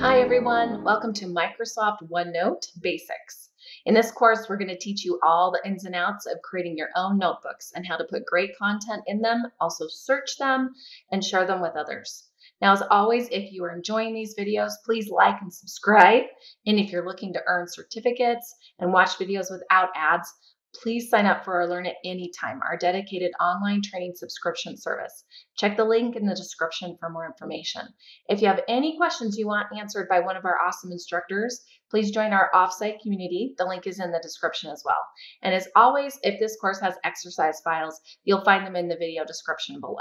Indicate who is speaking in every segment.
Speaker 1: Hi everyone, welcome to Microsoft OneNote Basics. In this course, we're going to teach you all the ins and outs of creating your own notebooks and how to put great content in them, also search them, and share them with others. Now, as always, if you are enjoying these videos, please like and subscribe. And if you're looking to earn certificates and watch videos without ads, please sign up for our Learnit Anytime, our dedicated online training subscription service. Check the link in the description for more information. If you have any questions you want answered by one of our awesome instructors, please join our offsite community. The link is in the description as well. And as always, if this course has exercise files, you'll find them in the video description below.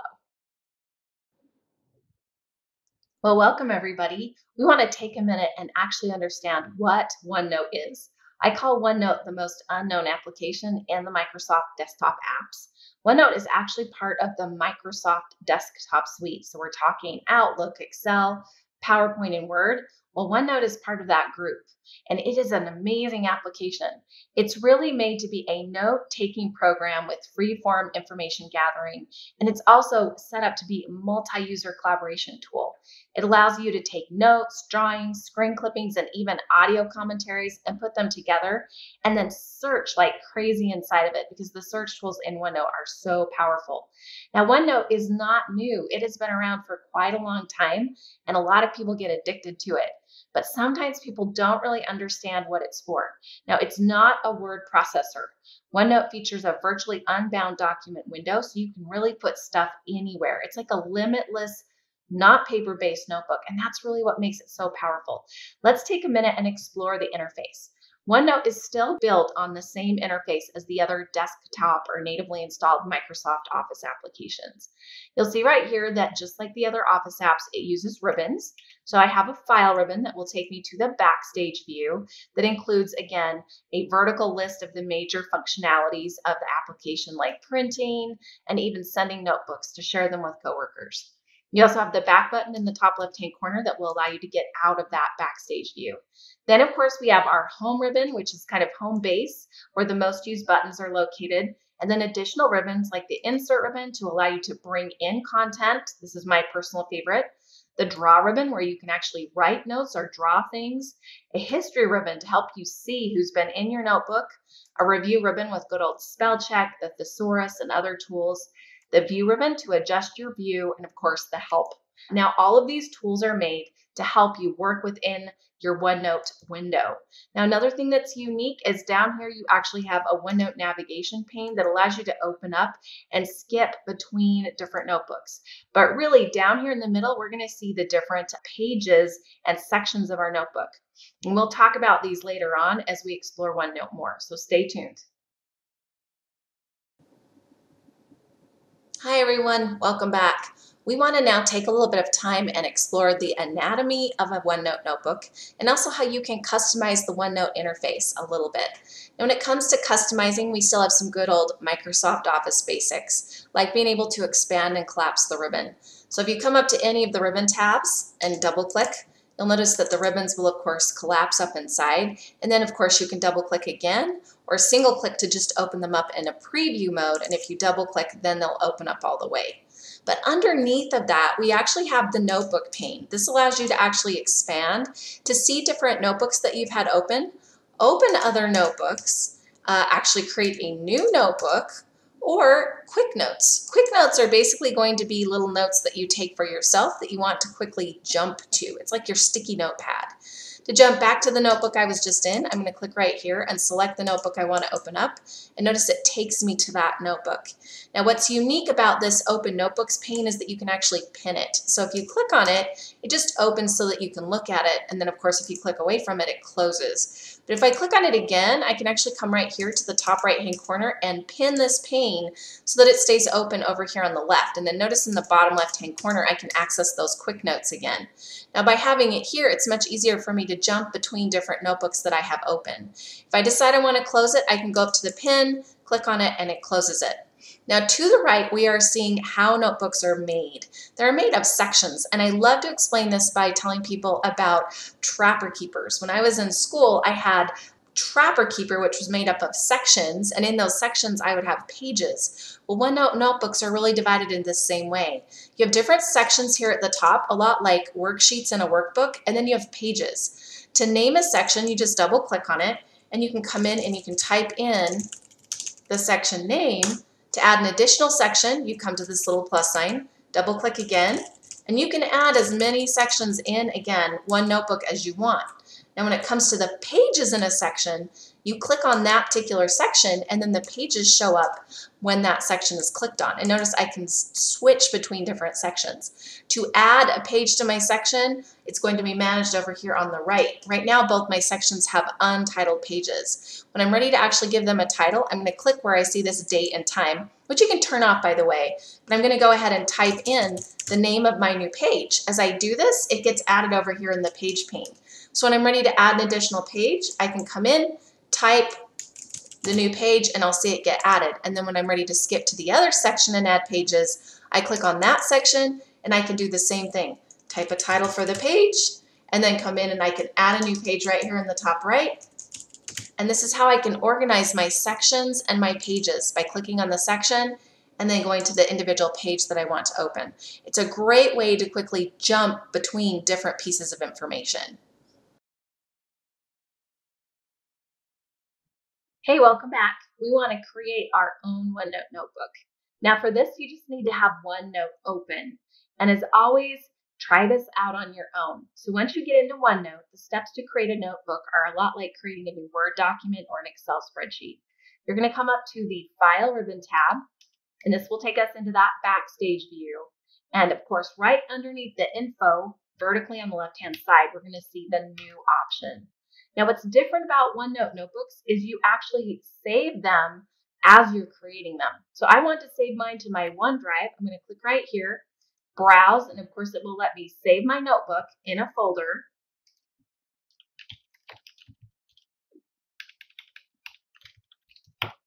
Speaker 1: Well, welcome everybody. We want to take a minute and actually understand what OneNote is. I call OneNote the most unknown application in the Microsoft desktop apps. OneNote is actually part of the Microsoft desktop suite. So we're talking Outlook, Excel, PowerPoint, and Word. Well, OneNote is part of that group, and it is an amazing application. It's really made to be a note-taking program with free-form information gathering, and it's also set up to be a multi-user collaboration tool. It allows you to take notes, drawings, screen clippings, and even audio commentaries and put them together and then search like crazy inside of it because the search tools in OneNote are so powerful. Now, OneNote is not new. It has been around for quite a long time, and a lot of people get addicted to it. But sometimes people don't really understand what it's for. Now, it's not a word processor. OneNote features a virtually unbound document window, so you can really put stuff anywhere. It's like a limitless, not paper-based notebook, and that's really what makes it so powerful. Let's take a minute and explore the interface. OneNote is still built on the same interface as the other desktop or natively installed Microsoft Office applications. You'll see right here that just like the other Office apps, it uses ribbons. So I have a file ribbon that will take me to the backstage view that includes, again, a vertical list of the major functionalities of the application like printing and even sending notebooks to share them with coworkers. You also have the back button in the top left-hand corner that will allow you to get out of that backstage view. Then, of course, we have our home ribbon, which is kind of home base, where the most used buttons are located, and then additional ribbons like the insert ribbon to allow you to bring in content. This is my personal favorite. The draw ribbon, where you can actually write notes or draw things. A history ribbon to help you see who's been in your notebook. A review ribbon with good old spell check, the Thesaurus, and other tools. The view ribbon to adjust your view, and of course the help. Now, all of these tools are made to help you work within your OneNote window. Now, another thing that's unique is down here you actually have a OneNote navigation pane that allows you to open up and skip between different notebooks. But really, down here in the middle, we're going to see the different pages and sections of our notebook. And we'll talk about these later on as we explore OneNote more, so stay tuned. Hi everyone, welcome back. We want to now take a little bit of time and explore the anatomy of a OneNote notebook and also how you can customize the OneNote interface a little bit. And when it comes to customizing, we still have some good old Microsoft Office basics, like being able to expand and collapse the ribbon. So if you come up to any of the ribbon tabs and double click, you'll notice that the ribbons will of course collapse up inside, and then of course you can double click again or single click to just open them up in a preview mode, and if you double click then they'll open up all the way. But underneath of that we actually have the notebook pane. This allows you to actually expand to see different notebooks that you've had open other notebooks, actually create a new notebook, or quick notes. Quick notes are basically going to be little notes that you take for yourself that you want to quickly jump to. It's like your sticky notepad. To jump back to the notebook I was just in, I'm going to click right here and select the notebook I want to open up, and notice it takes me to that notebook. Now what's unique about this Open Notebooks pane is that you can actually pin it. So if you click on it, it just opens so that you can look at it, and then of course if you click away from it, it closes. But if I click on it again, I can actually come right here to the top right hand corner and pin this pane so that it stays open over here on the left. And then notice in the bottom left hand corner I can access those quick notes again. Now by having it here, it's much easier for me to jump between different notebooks that I have open. If I decide I want to close it, I can go up to the pin, click on it, and it closes it. Now to the right, we are seeing how notebooks are made. They're made of sections, and I love to explain this by telling people about trapper keepers. When I was in school, I had Trapper Keeper, which was made up of sections, and in those sections I would have pages. Well, OneNote notebooks are really divided in the same way. You have different sections here at the top, a lot like worksheets in a workbook, and then you have pages. To name a section, you just double click on it, and you can come in and you can type in the section name. To add an additional section, you come to this little plus sign, double click again, and you can add as many sections in, again, one notebook as you want. Now when it comes to the pages in a section, you click on that particular section and then the pages show up when that section is clicked on. And notice I can switch between different sections. To add a page to my section, it's going to be managed over here on the right. Right now both my sections have untitled pages. When I'm ready to actually give them a title, I'm going to click where I see this date and time, which you can turn off by the way, but I'm going to go ahead and type in the name of my new page. As I do this, it gets added over here in the page pane. So when I'm ready to add an additional page, I can come in, type the new page, and I'll see it get added. And then when I'm ready to skip to the other section and add pages, I click on that section and I can do the same thing. Type a title for the page and then come in and I can add a new page right here in the top right. And this is how I can organize my sections and my pages by clicking on the section and then going to the individual page that I want to open. It's a great way to quickly jump between different pieces of information. Hey, welcome back. We want to create our own OneNote notebook. Now for this, you just need to have OneNote open. And as always, try this out on your own. So once you get into OneNote, the steps to create a notebook are a lot like creating a new Word document or an Excel spreadsheet. You're going to come up to the File ribbon tab, and this will take us into that Backstage view. And of course, right underneath the info, vertically on the left-hand side, we're going to see the New option. Now, what's different about OneNote notebooks is you actually save them as you're creating them. So I want to save mine to my OneDrive. I'm going to click right here, browse, and of course it will let me save my notebook in a folder.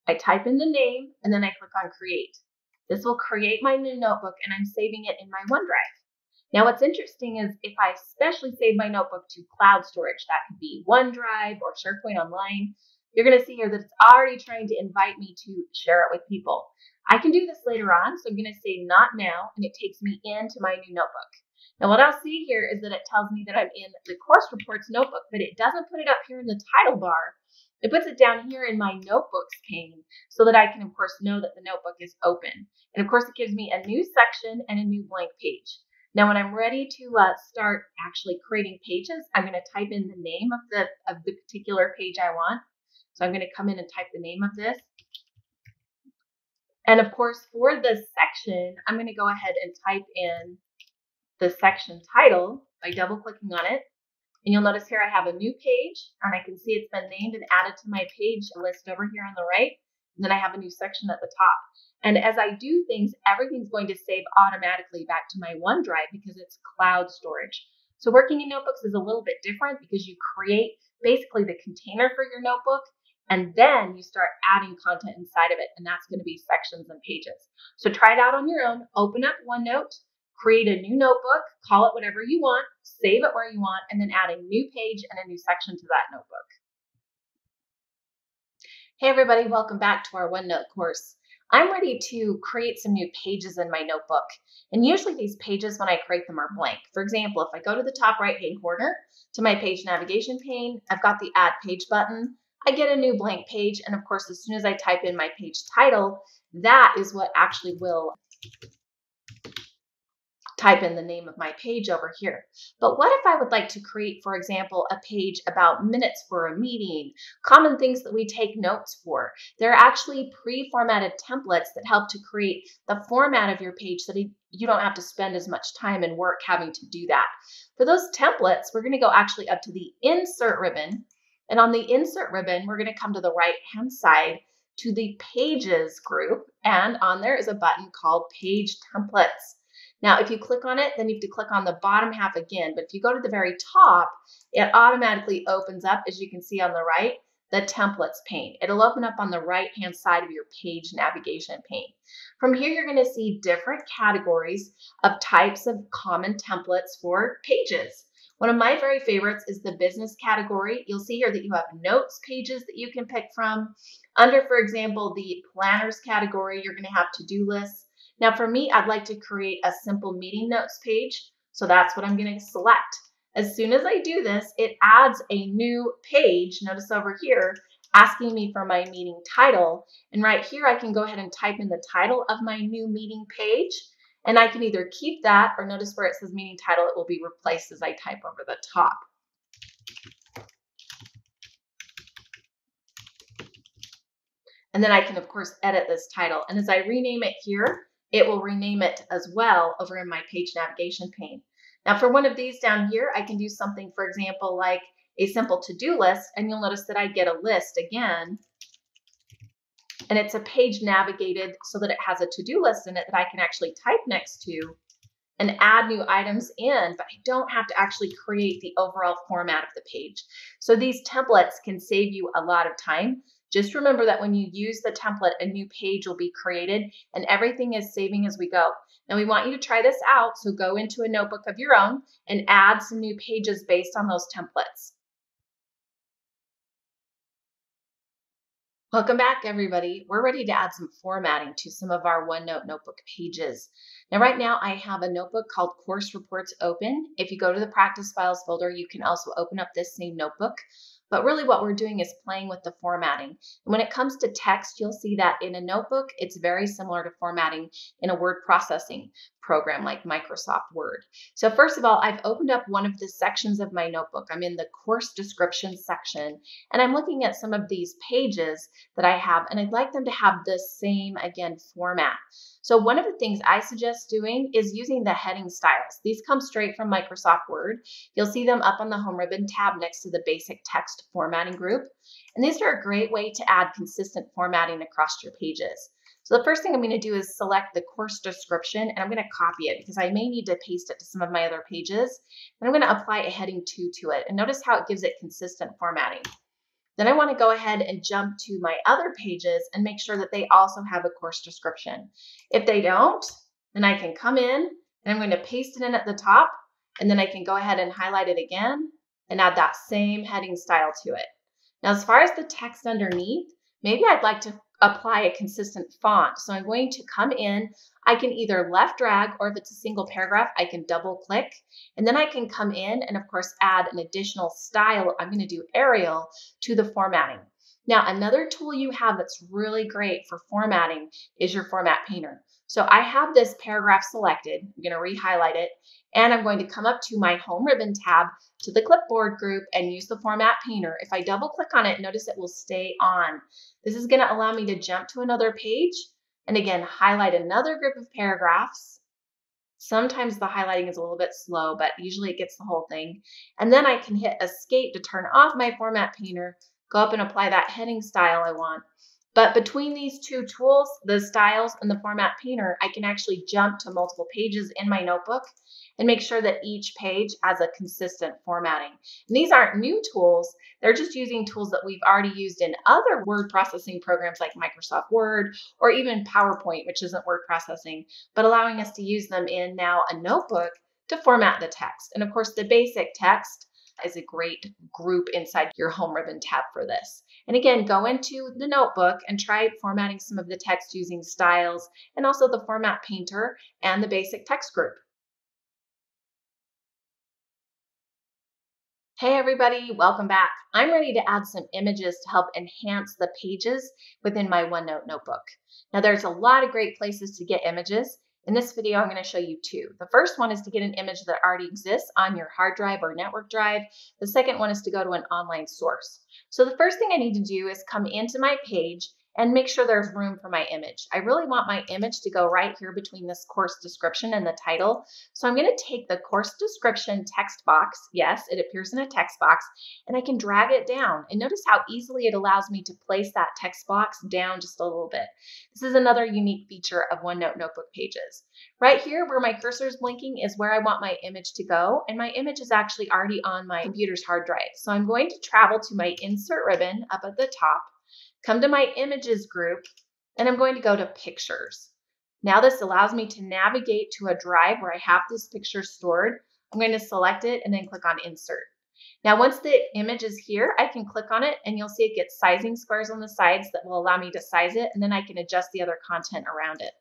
Speaker 1: I type in the name and then I click on create. This will create my new notebook and I'm saving it in my OneDrive. Now what's interesting is if I especially save my notebook to cloud storage, that could be OneDrive or SharePoint Online, you're going to see here that it's already trying to invite me to share it with people. I can do this later on, so I'm going to say not now, and it takes me into my new notebook. Now what I'll see here is that it tells me that I'm in the course reports notebook, but it doesn't put it up here in the title bar. It puts it down here in my notebooks pane so that I can, of course, know that the notebook is open. And of course, it gives me a new section and a new blank page. Now, when I'm ready to start actually creating pages, I'm going to type in the name of the particular page I want. So I'm going to come in and type the name of this. And of course, for this section, I'm going to go ahead and type in the section title by double clicking on it. And you'll notice here I have a new page, and I can see it's been named and added to my page list over here on the right. And then I have a new section at the top. And as I do things, everything's going to save automatically back to my OneDrive because it's cloud storage. So working in notebooks is a little bit different because you create basically the container for your notebook, and then you start adding content inside of it, and that's going to be sections and pages. So try it out on your own. Open up OneNote, create a new notebook, call it whatever you want, save it where you want, and then add a new page and a new section to that notebook. Hey everybody, welcome back to our OneNote course. I'm ready to create some new pages in my notebook. And usually these pages, when I create them, are blank. For example, if I go to the top right-hand corner to my page navigation pane, I've got the Add Page button. I get a new blank page. And of course, as soon as I type in my page title, that is what actually will type in the name of my page over here. But what if I would like to create, for example, a page about minutes for a meeting, common things that we take notes for? There are actually pre-formatted templates that help to create the format of your page so that you don't have to spend as much time and work having to do that. For those templates, we're going to go actually up to the Insert ribbon. And on the Insert ribbon, we're going to come to the right-hand side to the Pages group. And on there is a button called Page Templates. Now, if you click on it, then you have to click on the bottom half again. But if you go to the very top, it automatically opens up, as you can see on the right, the templates pane. It'll open up on the right-hand side of your page navigation pane. From here, you're going to see different categories of types of common templates for pages. One of my very favorites is the business category. You'll see here that you have notes pages that you can pick from. Under, for example, the planners category, you're going to have to-do lists. Now for me, I'd like to create a simple meeting notes page. So that's what I'm going to select. As soon as I do this, it adds a new page. Notice over here, asking me for my meeting title. And right here, I can go ahead and type in the title of my new meeting page. And I can either keep that, or notice where it says meeting title, it will be replaced as I type over the top. And then I can, of course, edit this title. And as I rename it here, it will rename it as well over in my page navigation pane. Now for one of these down here, I can do something, for example, like a simple to-do list, and you'll notice that I get a list again. And it's a page navigated so that it has a to-do list in it that I can actually type next to and add new items in, but I don't have to actually create the overall format of the page. So these templates can save you a lot of time. Just remember that when you use the template, a new page will be created and everything is saving as we go. Now we want you to try this out, so go into a notebook of your own and add some new pages based on those templates. Welcome back, everybody. We're ready to add some formatting to some of our OneNote notebook pages. Now, right now, I have a notebook called Course Reports open. If you go to the Practice Files folder, you can also open up this same notebook. But really what we're doing is playing with the formatting. And when it comes to text, you'll see that in a notebook, it's very similar to formatting in a word processing program like Microsoft Word. So first of all, I've opened up one of the sections of my notebook. I'm in the course description section, and I'm looking at some of these pages that I have, and I'd like them to have the same, again, format. So one of the things I suggest doing is using the heading styles. These come straight from Microsoft Word. You'll see them up on the Home Ribbon tab next to the basic text formatting group. And these are a great way to add consistent formatting across your pages. So the first thing I'm going to do is select the course description, and I'm going to copy it because I may need to paste it to some of my other pages. And I'm going to apply a heading 2 to it. And notice how it gives it consistent formatting. Then I want to go ahead and jump to my other pages and make sure that they also have a course description. If they don't, then I can come in and I'm going to paste it in at the top, and then I can go ahead and highlight it again and add that same heading style to it. Now, as far as the text underneath, maybe I'd like to apply a consistent font. So I'm going to come in, I can either left drag, or if it's a single paragraph, I can double click, and then I can come in and of course add an additional style. I'm going to do Arial to the formatting. Now, another tool you have that's really great for formatting is your format painter. So I have this paragraph selected. I'm going to re-highlight it, and I'm going to come up to my Home Ribbon tab to the clipboard group and use the format painter. If I double click on it, notice it will stay on. This is going to allow me to jump to another page and again highlight another group of paragraphs. Sometimes the highlighting is a little bit slow, but usually it gets the whole thing. And then I can hit escape to turn off my format painter, go up and apply that heading style I want. But between these two tools, the styles and the format painter, I can actually jump to multiple pages in my notebook and make sure that each page has a consistent formatting. And these aren't new tools. They're just using tools that we've already used in other word processing programs like Microsoft Word or even PowerPoint, which isn't word processing, but allowing us to use them in now a notebook to format the text. And of course, the basic text is a great group inside your Home Ribbon tab for this. And again, go into the notebook and try formatting some of the text using styles and also the format painter and the basic text group. Hey everybody, welcome back. I'm ready to add some images to help enhance the pages within my OneNote notebook. Now there's a lot of great places to get images. In this video, I'm going to show you two. The first one is to get an image that already exists on your hard drive or network drive. The second one is to go to an online source. So the first thing I need to do is come into my page and make sure there's room for my image. I really want my image to go right here between this course description and the title. So I'm going to take the course description text box. Yes, it appears in a text box, and I can drag it down. And notice how easily it allows me to place that text box down just a little bit. This is another unique feature of OneNote notebook pages. Right here where my cursor is blinking is where I want my image to go, and my image is actually already on my computer's hard drive. So I'm going to travel to my insert ribbon up at the top, come to my images group, and I'm going to go to pictures. Now this allows me to navigate to a drive where I have this picture stored. I'm going to select it and then click on Insert. Now, once the image is here, I can click on it and you'll see it gets sizing squares on the sides that will allow me to size it, and then I can adjust the other content around it.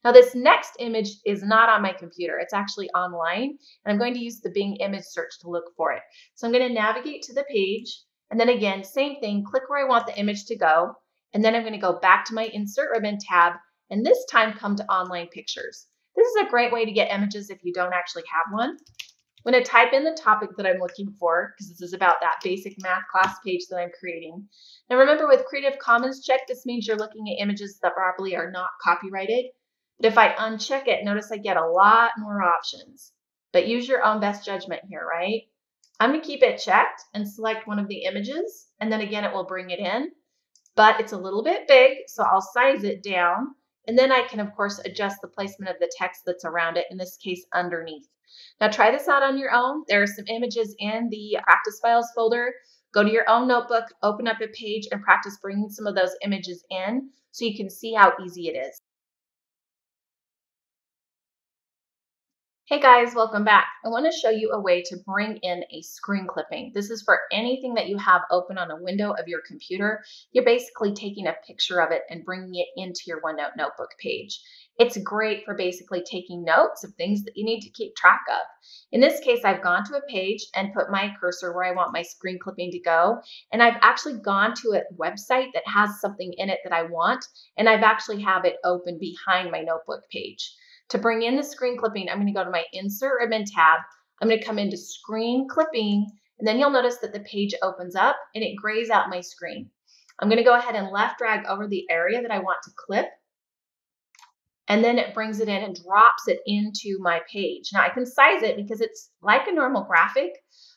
Speaker 1: Now, this next image is not on my computer. It's actually online, and I'm going to use the Bing image search to look for it. So I'm going to navigate to the page, and then again, same thing, click where I want the image to go, and then I'm going to go back to my Insert Ribbon tab, and this time come to Online Pictures. This is a great way to get images if you don't actually have one. I'm going to type in the topic that I'm looking for, because this is about that basic math class page that I'm creating. Now remember, with Creative Commons check, this means you're looking at images that probably are not copyrighted. But if I uncheck it, notice I get a lot more options. But use your own best judgment here, right? I'm going to keep it checked and select one of the images, and then again, it will bring it in. But it's a little bit big, so I'll size it down. And then I can, of course, adjust the placement of the text that's around it, in this case, underneath. Now try this out on your own. There are some images in the practice files folder. Go to your own notebook, open up a page, and practice bringing some of those images in so you can see how easy it is. Hey guys, welcome back. I want to show you a way to bring in a screen clipping. This is for anything that you have open on a window of your computer. You're basically taking a picture of it and bringing it into your OneNote notebook page. It's great for basically taking notes of things that you need to keep track of. In this case, I've gone to a page and put my cursor where I want my screen clipping to go. And I've actually gone to a website that has something in it that I want. And I've actually have it open behind my notebook page. To bring in the screen clipping, I'm going to go to my Insert Ribbon tab. I'm going to come into Screen Clipping, and then you'll notice that the page opens up and it grays out my screen. I'm going to go ahead and left drag over the area that I want to clip, and then it brings it in and drops it into my page. Now I can size it because it's like a normal graphic,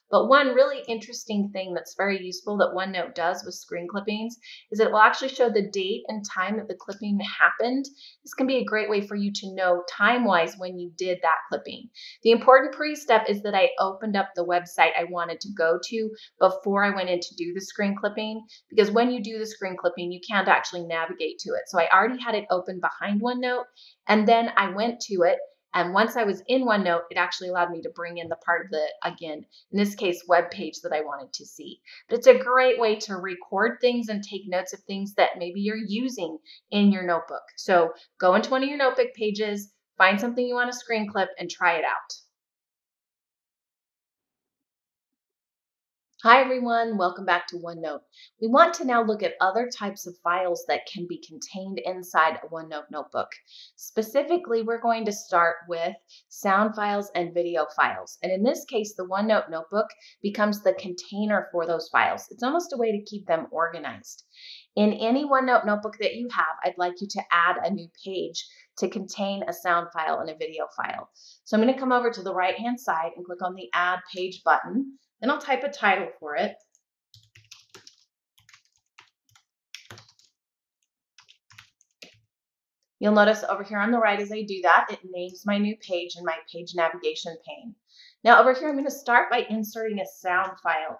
Speaker 1: but one really interesting thing that's very useful that OneNote does with screen clippings is it will actually show the date and time that the clipping happened. This can be a great way for you to know time-wise when you did that clipping. The important pre-step is that I opened up the website I wanted to go to before I went in to do the screen clipping, because when you do the screen clipping, you can't actually navigate to it. So I already had it open behind OneNote, and then I went to it. And once I was in OneNote, it actually allowed me to bring in the part of the, again, in this case, web page that I wanted to see. But it's a great way to record things and take notes of things that maybe you're using in your notebook. So go into one of your notebook pages, find something you want to screen clip, and try it out. Hi everyone, welcome back to OneNote. We want to now look at other types of files that can be contained inside a OneNote notebook. Specifically, we're going to start with sound files and video files. And in this case, the OneNote notebook becomes the container for those files. It's almost a way to keep them organized. In any OneNote notebook that you have, I'd like you to add a new page to contain a sound file and a video file. So I'm going to come over to the right-hand side and click on the Add Page button. Then I'll type a title for it. You'll notice over here on the right as I do that, it names my new page in my page navigation pane. Now over here, I'm going to start by inserting a sound file.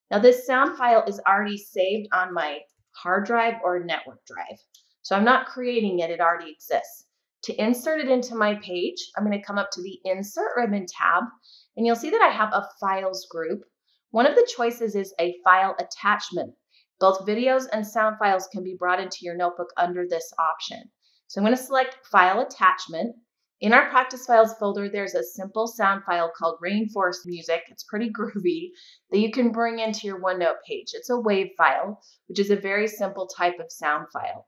Speaker 1: Now this sound file is already saved on my hard drive or network drive. So I'm not creating it, it already exists. To insert it into my page, I'm going to come up to the Insert Ribbon tab, and you'll see that I have a files group. One of the choices is a file attachment. Both videos and sound files can be brought into your notebook under this option. So I'm going to select File Attachment. In our Practice Files folder, there's a simple sound file called Rainforest Music. It's pretty groovy that you can bring into your OneNote page. It's a WAV file, which is a very simple type of sound file.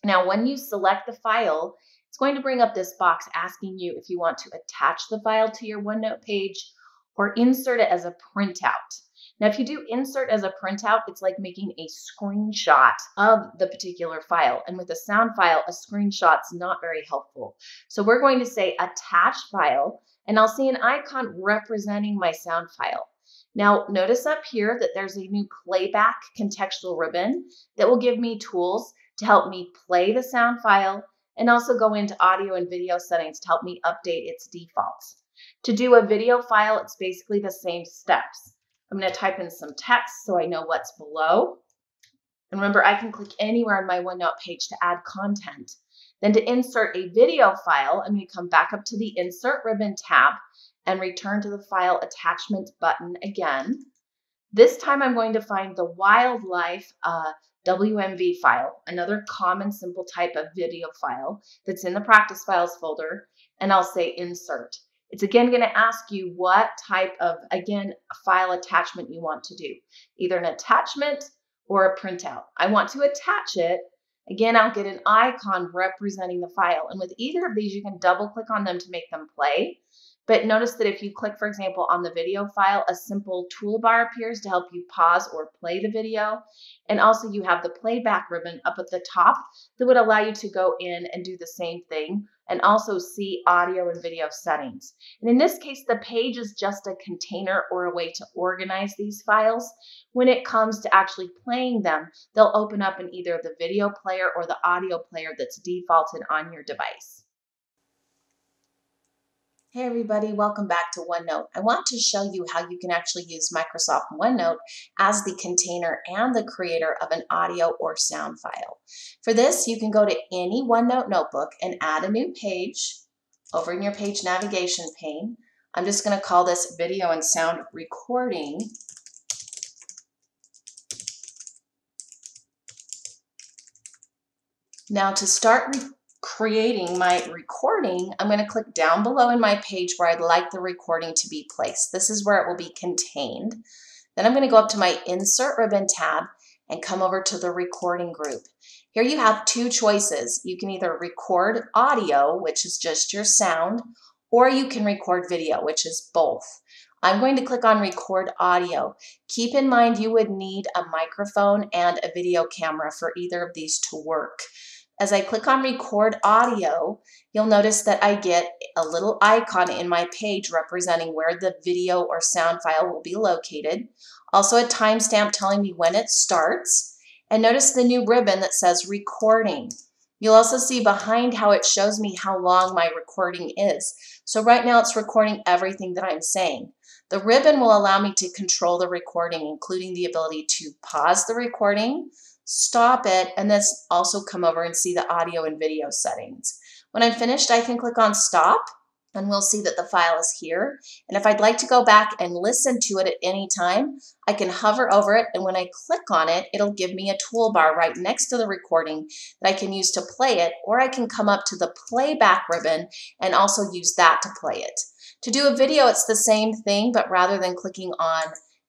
Speaker 1: Now, when you select the file, it's going to bring up this box asking you if you want to attach the file to your OneNote page or insert it as a printout. Now, if you do insert as a printout, it's like making a screenshot of the particular file. And with a sound file, a screenshot's not very helpful. So we're going to say attach file, and I'll see an icon representing my sound file. Now, notice up here that there's a new playback contextual ribbon that will give me tools to help me play the sound file and also go into audio and video settings to help me update its defaults. To do a video file, it's basically the same steps. I'm going to type in some text so I know what's below. And remember, I can click anywhere on my OneNote page to add content. Then to insert a video file, I'm going to come back up to the Insert Ribbon tab, and return to the File Attachment button again. This time I'm going to find the wildlife WMV file, another common simple type of video file that's in the practice files folder, and I'll say insert. It's again going to ask you what type of, again, file attachment you want to do, either an attachment or a printout. I want to attach it. Again, I'll get an icon representing the file, and with either of these, you can double click on them to make them play. But notice that if you click, for example, on the video file, a simple toolbar appears to help you pause or play the video. And also you have the playback ribbon up at the top that would allow you to go in and do the same thing and also see audio and video settings. And in this case, the page is just a container or a way to organize these files. When it comes to actually playing them, they'll open up in either the video player or the audio player that's defaulted on your device. Hey everybody, welcome back to OneNote. I want to show you how you can actually use Microsoft OneNote as the container and the creator of an audio or sound file. For this, you can go to any OneNote notebook and add a new page over in your page navigation pane. I'm just going to call this video and sound recording. Now to start creating my recording, I'm going to click down below in my page where I'd like the recording to be placed. This is where it will be contained. Then I'm going to go up to my Insert Ribbon tab and come over to the recording group. Here you have two choices. You can either record audio, which is just your sound, or you can record video, which is both. I'm going to click on record audio. Keep in mind you would need a microphone and a video camera for either of these to work. As I click on record audio, you'll notice that I get a little icon in my page representing where the video or sound file will be located. Also a timestamp telling me when it starts. And notice the new ribbon that says recording. You'll also see behind how it shows me how long my recording is. So right now it's recording everything that I'm saying. The ribbon will allow me to control the recording, including the ability to pause the recording, stop it, and then also come over and see the audio and video settings. When I'm finished, I can click on stop and we'll see that the file is here. And if I'd like to go back and listen to it at any time, I can hover over it, and when I click on it, it'll give me a toolbar right next to the recording that I can use to play it, or I can come up to the playback ribbon and also use that to play it. To do a video, it's the same thing, but rather than clicking on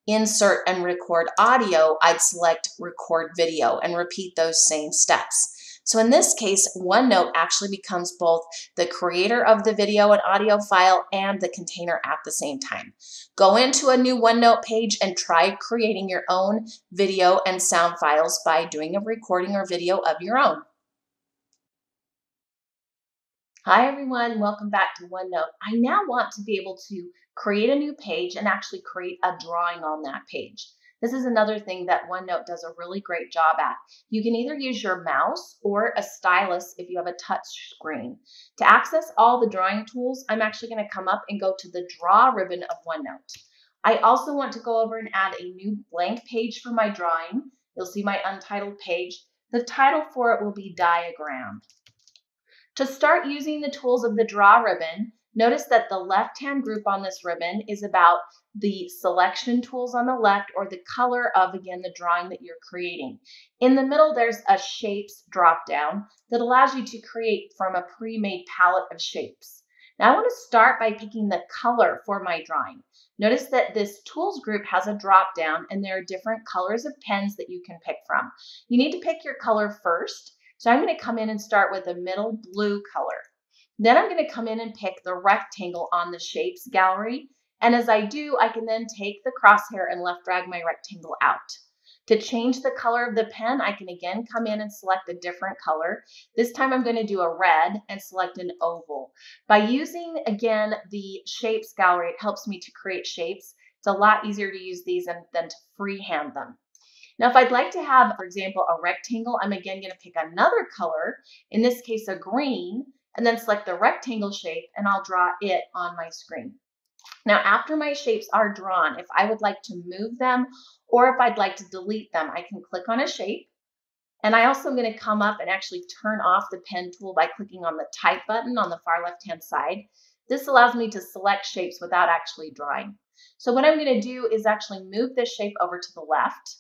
Speaker 1: insert and record audio, I'd select record video and repeat those same steps. So in this case, OneNote actually becomes both the creator of the video and audio file and the container at the same time. Go into a new OneNote page and try creating your own video and sound files by doing a recording or video of your own. Hi everyone, welcome back to OneNote. I now want to be able to create a new page and actually create a drawing on that page. This is another thing that OneNote does a really great job at. You can either use your mouse or a stylus if you have a touch screen. To access all the drawing tools, I'm actually going to come up and go to the Draw ribbon of OneNote. I also want to go over and add a new blank page for my drawing. You'll see my untitled page. The title for it will be Diagram. To start using the tools of the Draw ribbon, notice that the left-hand group on this ribbon is about the selection tools on the left, or the color of, again, the drawing that you're creating. In the middle, there's a Shapes drop-down that allows you to create from a pre-made palette of shapes. Now I want to start by picking the color for my drawing. Notice that this Tools group has a drop-down, and there are different colors of pens that you can pick from. You need to pick your color first. So I'm going to come in and start with a middle blue color. Then I'm going to come in and pick the rectangle on the Shapes gallery. And as I do, I can then take the crosshair and left drag my rectangle out. To change the color of the pen, I can again come in and select a different color. This time I'm going to do a red and select an oval. By using, again, the Shapes gallery, it helps me to create shapes. It's a lot easier to use these than to freehand them. Now, if I'd like to have, for example, a rectangle, I'm again going to pick another color, in this case a green, and then select the rectangle shape, and I'll draw it on my screen. Now, after my shapes are drawn, if I would like to move them or if I'd like to delete them, I can click on a shape. And I also am going to come up and actually turn off the pen tool by clicking on the type button on the far left-hand side. This allows me to select shapes without actually drawing. So what I'm going to do is actually move this shape over to the left.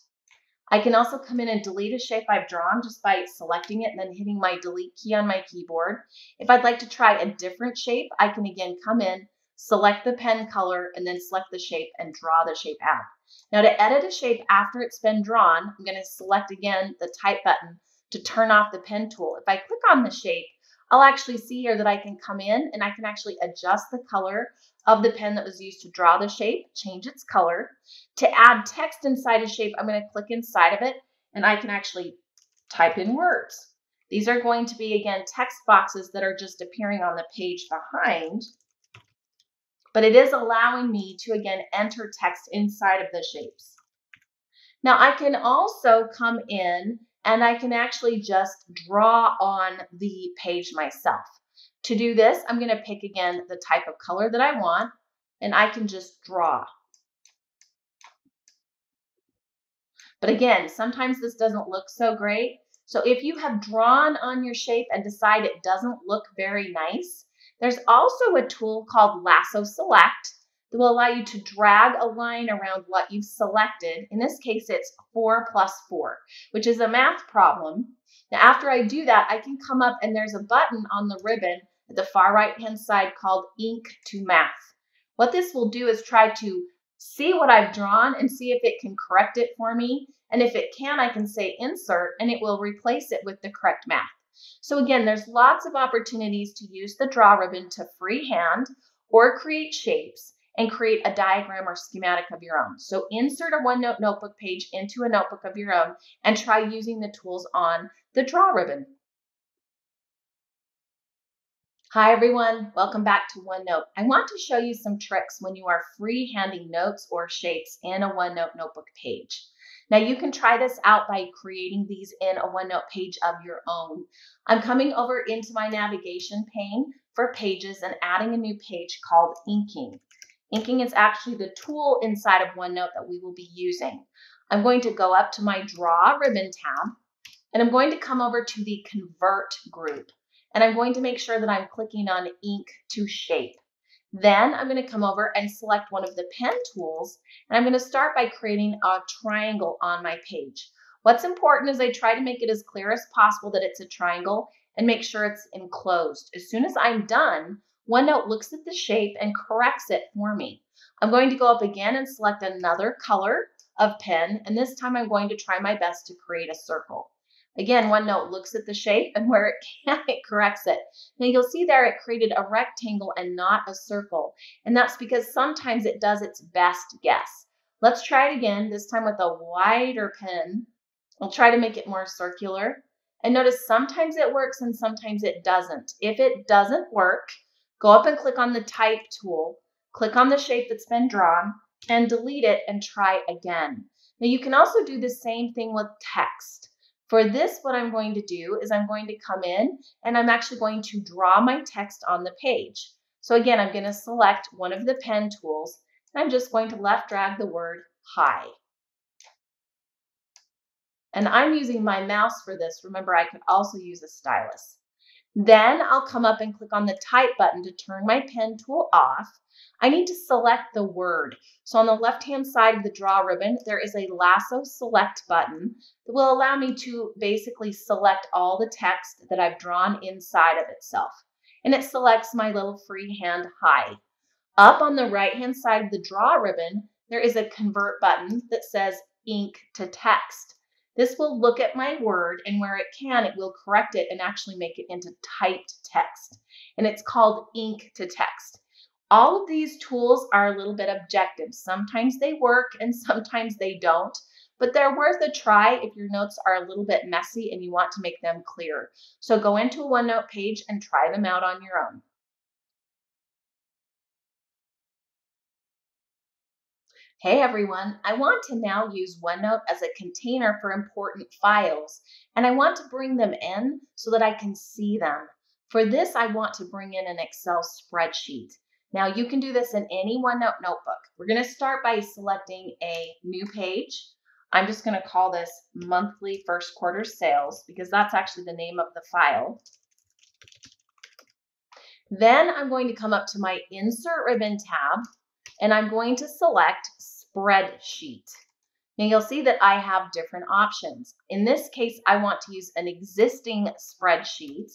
Speaker 1: I can also come in and delete a shape I've drawn just by selecting it and then hitting my delete key on my keyboard. If I'd like to try a different shape, I can again come in, select the pen color, and then select the shape and draw the shape out. Now to edit a shape after it's been drawn, I'm going to select again the type button to turn off the pen tool. If I click on the shape, I'll actually see here that I can come in and I can actually adjust the color of the pen that was used to draw the shape, change its color. To add text inside a shape, I'm going to click inside of it and I can actually type in words. These are going to be, again, text boxes that are just appearing on the page behind, but it is allowing me to, again, enter text inside of the shapes. Now I can also come in and I can actually just draw on the page myself. To do this, I'm going to pick again the type of color that I want, and I can just draw. But again, sometimes this doesn't look so great. So if you have drawn on your shape and decide it doesn't look very nice, there's also a tool called Lasso Select that will allow you to drag a line around what you've selected. In this case, it's 4 plus 4, which is a math problem. Now, after I do that, I can come up and there's a button on the ribbon at the far right-hand side called Ink to Math. What this will do is try to see what I've drawn and see if it can correct it for me. And if it can, I can say insert and it will replace it with the correct math. So again, there's lots of opportunities to use the draw ribbon to freehand or create shapes and create a diagram or schematic of your own. So insert a OneNote notebook page into a notebook of your own and try using the tools on the draw ribbon. Hi everyone, welcome back to OneNote. I want to show you some tricks when you are freehanding notes or shapes in a OneNote notebook page. Now you can try this out by creating these in a OneNote page of your own. I'm coming over into my navigation pane for pages and adding a new page called Inking. Inking is actually the tool inside of OneNote that we will be using. I'm going to go up to my Draw Ribbon tab and I'm going to come over to the Convert group. And I'm going to make sure that I'm clicking on Ink to Shape. Then I'm going to come over and select one of the pen tools, and I'm going to start by creating a triangle on my page. What's important is I try to make it as clear as possible that it's a triangle and make sure it's enclosed. As soon as I'm done, OneNote looks at the shape and corrects it for me. I'm going to go up again and select another color of pen, and this time I'm going to try my best to create a circle. Again, OneNote looks at the shape and where it can, it corrects it. Now you'll see there it created a rectangle and not a circle. And that's because sometimes it does its best guess. Let's try it again, this time with a wider pen. I'll try to make it more circular. And notice sometimes it works and sometimes it doesn't. If it doesn't work, go up and click on the Type tool, click on the shape that's been drawn, and delete it and try again. Now you can also do the same thing with text. For this, what I'm going to do is I'm going to come in and I'm actually going to draw my text on the page. So again, I'm going to select one of the pen tools and I'm just going to left drag the word hi. And I'm using my mouse for this. Remember, I could also use a stylus. Then I'll come up and click on the Type button to turn my pen tool off. I need to select the word. So on the left-hand side of the draw ribbon, there is a Lasso Select button that will allow me to basically select all the text that I've drawn inside of itself. And it selects my little freehand hi. Up on the right-hand side of the draw ribbon, there is a Convert button that says Ink to Text. This will look at my word, and where it can, it will correct it and actually make it into typed text. And it's called Ink to Text. All of these tools are a little bit objective. Sometimes they work and sometimes they don't, but they're worth a try if your notes are a little bit messy and you want to make them clear. So go into a OneNote page and try them out on your own. Hey everyone, I want to now use OneNote as a container for important files, and I want to bring them in so that I can see them. For this, I want to bring in an Excel spreadsheet. Now you can do this in any OneNote notebook. We're going to start by selecting a new page. I'm just going to call this monthly first quarter sales because that's actually the name of the file. Then I'm going to come up to my Insert Ribbon tab, and I'm going to select Spreadsheet. Now you'll see that I have different options. In this case, I want to use an existing spreadsheet.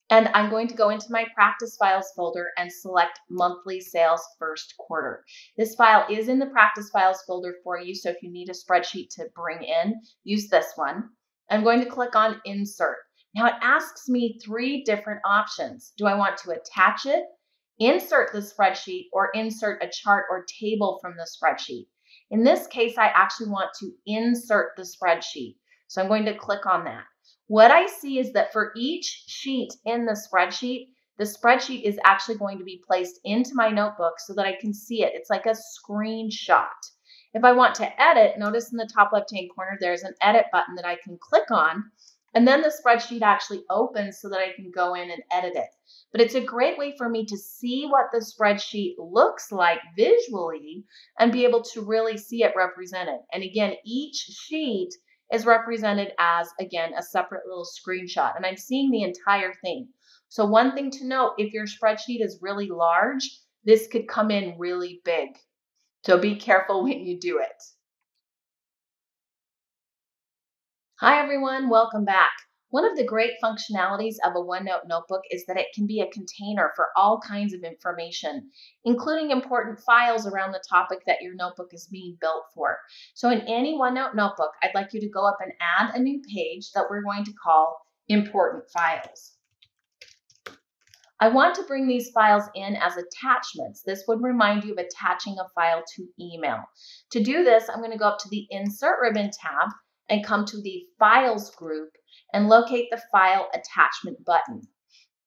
Speaker 1: And I'm going to go into my practice files folder and select monthly sales first quarter. This file is in the practice files folder for you, so if you need a spreadsheet to bring in, use this one. I'm going to click on Insert. Now it asks me three different options. Do I want to attach it, insert the spreadsheet, or insert a chart or table from the spreadsheet? In this case, I actually want to insert the spreadsheet. So I'm going to click on that. What I see is that for each sheet in the spreadsheet is actually going to be placed into my notebook so that I can see it. It's like a screenshot. If I want to edit, notice in the top left-hand corner, there's an edit button that I can click on, and then the spreadsheet actually opens so that I can go in and edit it. But it's a great way for me to see what the spreadsheet looks like visually and be able to really see it represented. And again, each sheet is represented as, again, a separate little screenshot, and I'm seeing the entire thing. So one thing to note, if your spreadsheet is really large, this could come in really big. So be careful when you do it. Hi everyone, welcome back. One of the great functionalities of a OneNote notebook is that it can be a container for all kinds of information, including important files around the topic that your notebook is being built for. So in any OneNote notebook, I'd like you to go up and add a new page that we're going to call Important Files. I want to bring these files in as attachments. This would remind you of attaching a file to email. To do this, I'm going to go up to the Insert Ribbon tab and come to the Files group and locate the File Attachment button.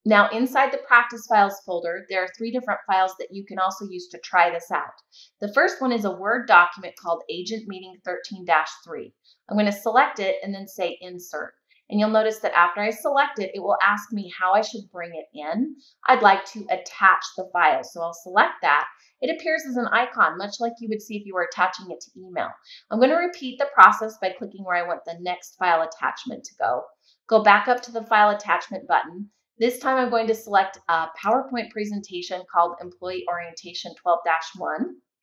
Speaker 1: Now, inside the Practice Files folder, there are three different files that you can also use to try this out. The first one is a Word document called Agent Meeting 13-3. I'm going to select it and then say Insert. And you'll notice that after I select it, it will ask me how I should bring it in. I'd like to attach the file, so I'll select that. It appears as an icon, much like you would see if you were attaching it to email. I'm going to repeat the process by clicking where I want the next file attachment to go. Go back up to the File Attachment button. This time I'm going to select a PowerPoint presentation called Employee Orientation 12-1.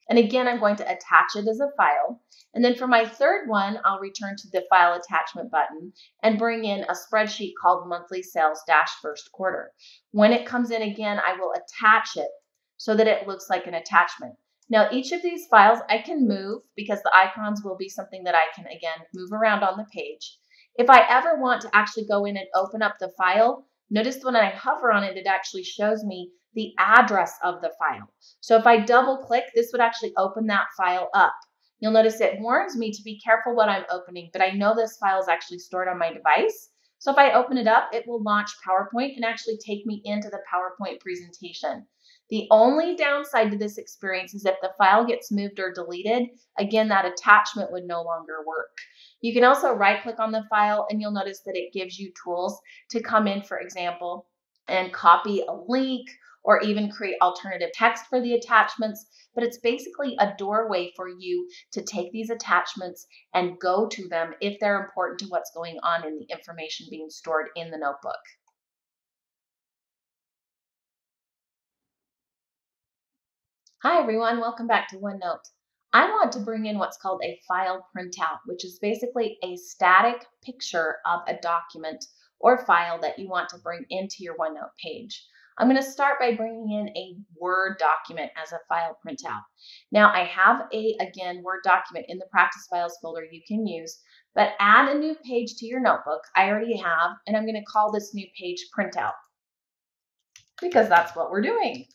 Speaker 1: And again, I'm going to attach it as a file. And then for my third one, I'll return to the File Attachment button and bring in a spreadsheet called Monthly Sales First Quarter. When it comes in again, I will attach it so that it looks like an attachment. Now, each of these files I can move because the icons will be something that I can, again, move around on the page. If I ever want to actually go in and open up the file, notice when I hover on it, it actually shows me the address of the file. So if I double click, this would actually open that file up. You'll notice it warns me to be careful what I'm opening, but I know this file is actually stored on my device. So if I open it up, it will launch PowerPoint and actually take me into the PowerPoint presentation. The only downside to this experience is if the file gets moved or deleted, again, that attachment would no longer work. You can also right-click on the file and you'll notice that it gives you tools to come in, for example, and copy a link or even create alternative text for the attachments. But it's basically a doorway for you to take these attachments and go to them if they're important to what's going on in the information being stored in the notebook. Hi everyone, welcome back to OneNote. I want to bring in what's called a file printout, which is basically a static picture of a document or file that you want to bring into your OneNote page. I'm going to start by bringing in a Word document as a file printout. Now I have again, Word document in the practice files folder you can use, but add a new page to your notebook. I already have, and I'm going to call this new page printout because that's what we're doing.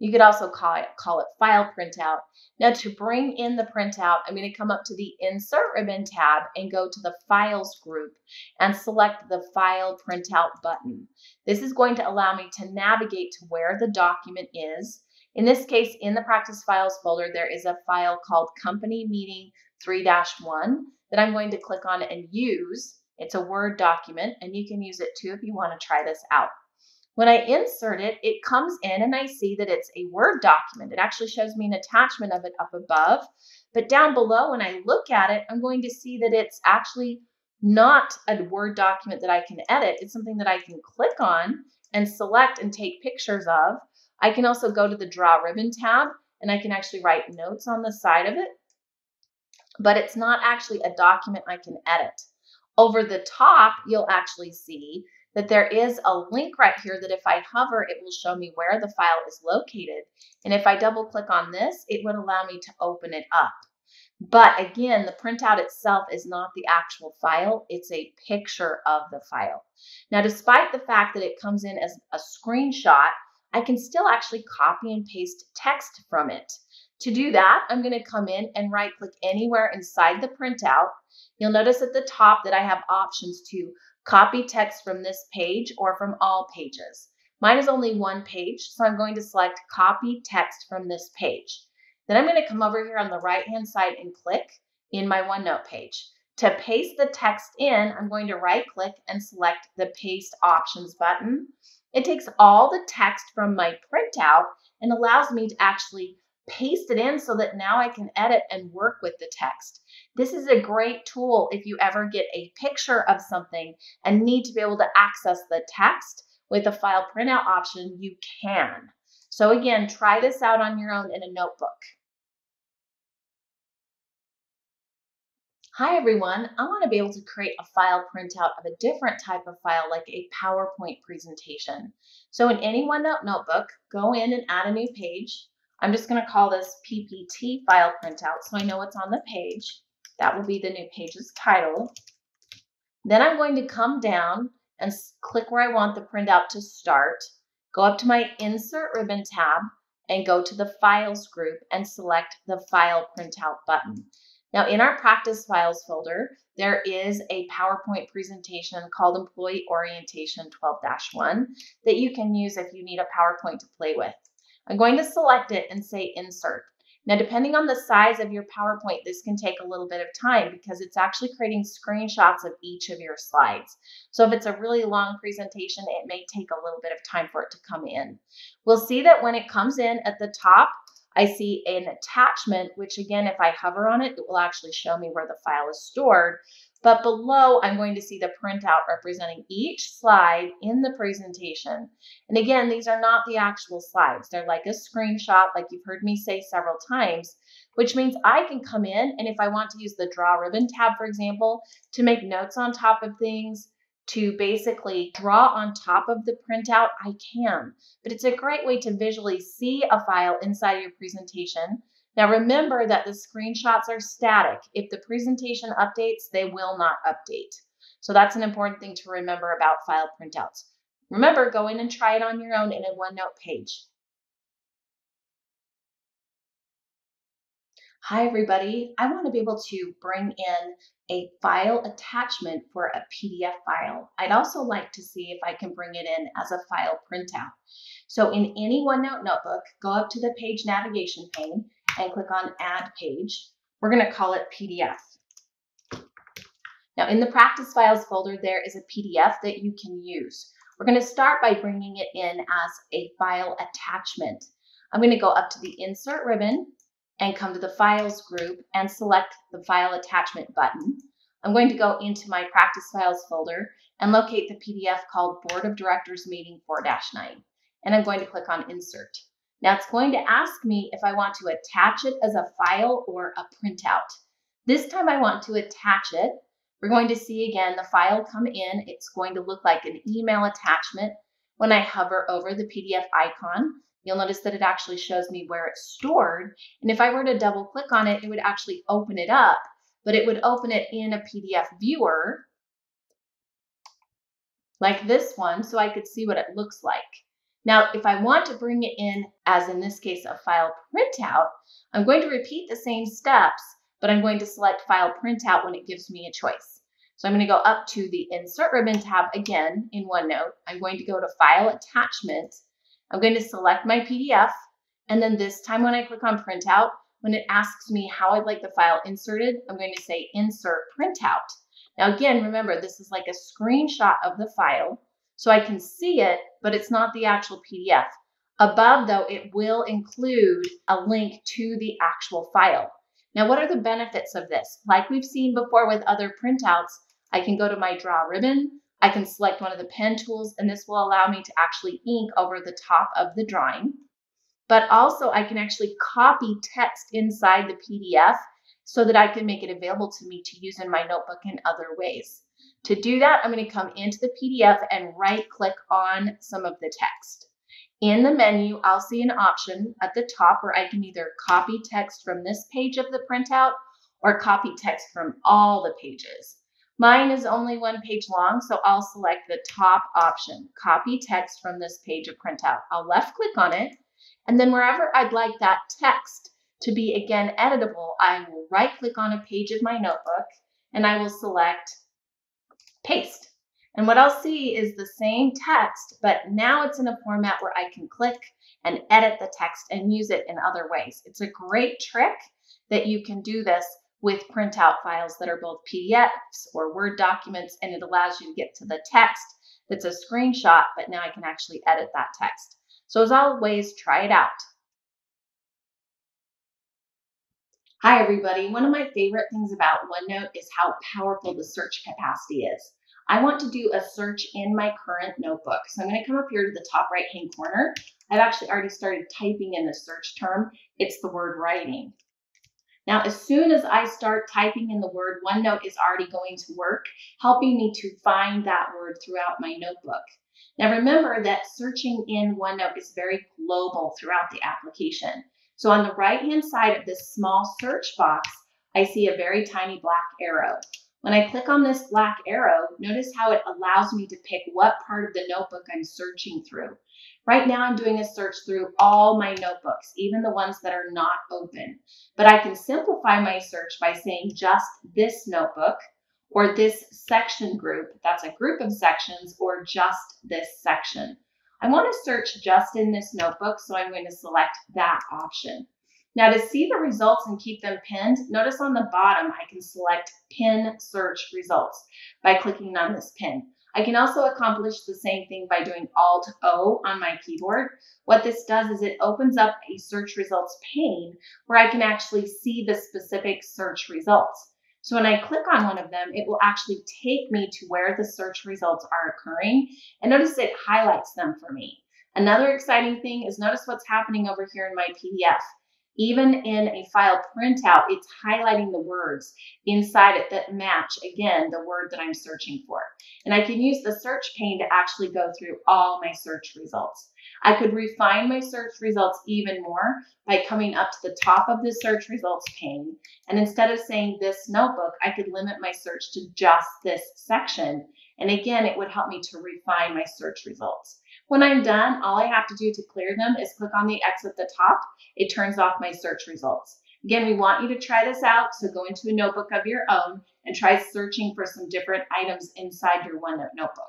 Speaker 1: You could also call it file printout. Now to bring in the printout, I'm going to come up to the Insert Ribbon tab and go to the Files group and select the File Printout button. This is going to allow me to navigate to where the document is. In this case, in the Practice Files folder, there is a file called Company Meeting 3-1 that I'm going to click on and use. It's a Word document, and you can use it too if you want to try this out. When I insert it, it comes in and I see that it's a Word document. It actually shows me an attachment of it up above, but down below when I look at it, I'm going to see that it's actually not a Word document that I can edit. It's something that I can click on and select and take pictures of. I can also go to the Draw Ribbon tab and I can actually write notes on the side of it, but it's not actually a document I can edit. Over the top, you'll actually see that there is a link right here that if I hover, it will show me where the file is located. And if I double click on this, it would allow me to open it up. But again, the printout itself is not the actual file, it's a picture of the file. Now, despite the fact that it comes in as a screenshot, I can still actually copy and paste text from it. To do that, I'm going to come in and right-click anywhere inside the printout. You'll notice at the top that I have options to copy text from this page or from all pages. Mine is only one page, so I'm going to select Copy Text from this page. Then I'm going to come over here on the right-hand side and click in my OneNote page. To paste the text in, I'm going to right-click and select the Paste Options button. It takes all the text from my printout and allows me to actually paste it in so that now I can edit and work with the text. This is a great tool if you ever get a picture of something and need to be able to access the text. With a file printout option, you can. So again, try this out on your own in a notebook. Hi everyone, I want to be able to create a file printout of a different type of file like a PowerPoint presentation. So in any OneNote notebook, go in and add a new page. I'm just going to call this PPT file printout so I know what's on the page. That will be the new page's title. Then I'm going to come down and click where I want the printout to start. Go up to my Insert Ribbon tab and go to the Files group and select the File Printout button. Now in our Practice Files folder, there is a PowerPoint presentation called Employee Orientation 12-1 that you can use if you need a PowerPoint to play with. I'm going to select it and say Insert. Now, depending on the size of your PowerPoint, this can take a little bit of time because it's actually creating screenshots of each of your slides. So if it's a really long presentation, it may take a little bit of time for it to come in. We'll see that when it comes in at the top, I see an attachment, which again, if I hover on it, it will actually show me where the file is stored. But below, I'm going to see the printout representing each slide in the presentation. And again, these are not the actual slides. They're like a screenshot, like you've heard me say several times, which means I can come in and if I want to use the Draw Ribbon tab, for example, to make notes on top of things, to basically draw on top of the printout, I can. But it's a great way to visually see a file inside of your presentation. Now remember that the screenshots are static. If the presentation updates, they will not update. So that's an important thing to remember about file printouts. Remember, go in and try it on your own in a OneNote page. Hi everybody, I want to be able to bring in a file attachment for a PDF file. I'd also like to see if I can bring it in as a file printout. So in any OneNote notebook, go up to the page navigation pane and click on Add Page. We're going to call it PDF. Now in the Practice Files folder, there is a PDF that you can use. We're going to start by bringing it in as a file attachment. I'm going to go up to the Insert ribbon and come to the Files group and select the File Attachment button. I'm going to go into my Practice Files folder and locate the PDF called Board of Directors Meeting 4-9. And I'm going to click on Insert. Now it's going to ask me if I want to attach it as a file or a printout. This time I want to attach it. We're going to see again the file come in. It's going to look like an email attachment. When I hover over the PDF icon, you'll notice that it actually shows me where it's stored. And if I were to double click on it, it would actually open it up, but it would open it in a PDF viewer like this one so I could see what it looks like. Now, if I want to bring it in, as in this case, a file printout, I'm going to repeat the same steps, but I'm going to select File Printout when it gives me a choice. So I'm going to go up to the Insert Ribbon tab again in OneNote. I'm going to go to File Attachment. I'm going to select my PDF, and then this time when I click on Printout, when it asks me how I'd like the file inserted, I'm going to say Insert Printout. Now again, remember, this is like a screenshot of the file, so I can see it, but it's not the actual PDF. Above, though, it will include a link to the actual file. Now, what are the benefits of this? Like we've seen before with other printouts, I can go to my draw ribbon. I can select one of the pen tools, and this will allow me to actually ink over the top of the drawing. But also I can actually copy text inside the PDF so that I can make it available to me to use in my notebook in other ways. To do that, I'm going to come into the PDF and right-click on some of the text. In the menu, I'll see an option at the top where I can either copy text from this page of the printout or copy text from all the pages. Mine is only one page long, so I'll select the top option, copy text from this page of printout. I'll left-click on it, and then wherever I'd like that text to be again editable, I will right-click on a page of my notebook, and I will select paste. And what I'll see is the same text, but now it's in a format where I can click and edit the text and use it in other ways. It's a great trick that you can do this with printout files that are both PDFs or Word documents, and it allows you to get to the text that's a screenshot, but now I can actually edit that text. So as always, try it out. Hi everybody, one of my favorite things about OneNote is how powerful the search capacity is. I want to do a search in my current notebook. So I'm going to come up here to the top right hand corner. I've actually already started typing in the search term. It's the word writing. Now, as soon as I start typing in the word, OneNote is already going to work, helping me to find that word throughout my notebook. Now, remember that searching in OneNote is very global throughout the application. So on the right-hand side of this small search box, I see a very tiny black arrow. When I click on this black arrow, notice how it allows me to pick what part of the notebook I'm searching through. Right now, I'm doing a search through all my notebooks, even the ones that are not open. But I can simplify my search by saying just this notebook or this section group. That's a group of sections, or just this section. I want to search just in this notebook, so I'm going to select that option. Now, to see the results and keep them pinned, notice on the bottom I can select Pin Search Results by clicking on this pin. I can also accomplish the same thing by doing Alt-O on my keyboard. What this does is it opens up a search results pane where I can actually see the specific search results. So when I click on one of them, it will actually take me to where the search results are occurring, and notice it highlights them for me. Another exciting thing is notice what's happening over here in my PDF. Even in a file printout, it's highlighting the words inside it that match, again, the word that I'm searching for. And I can use the search pane to actually go through all my search results. I could refine my search results even more by coming up to the top of the search results pane. And instead of saying this notebook, I could limit my search to just this section. And again, it would help me to refine my search results. When I'm done, all I have to do to clear them is click on the X at the top. It turns off my search results. Again, we want you to try this out, so go into a notebook of your own and try searching for some different items inside your OneNote notebook.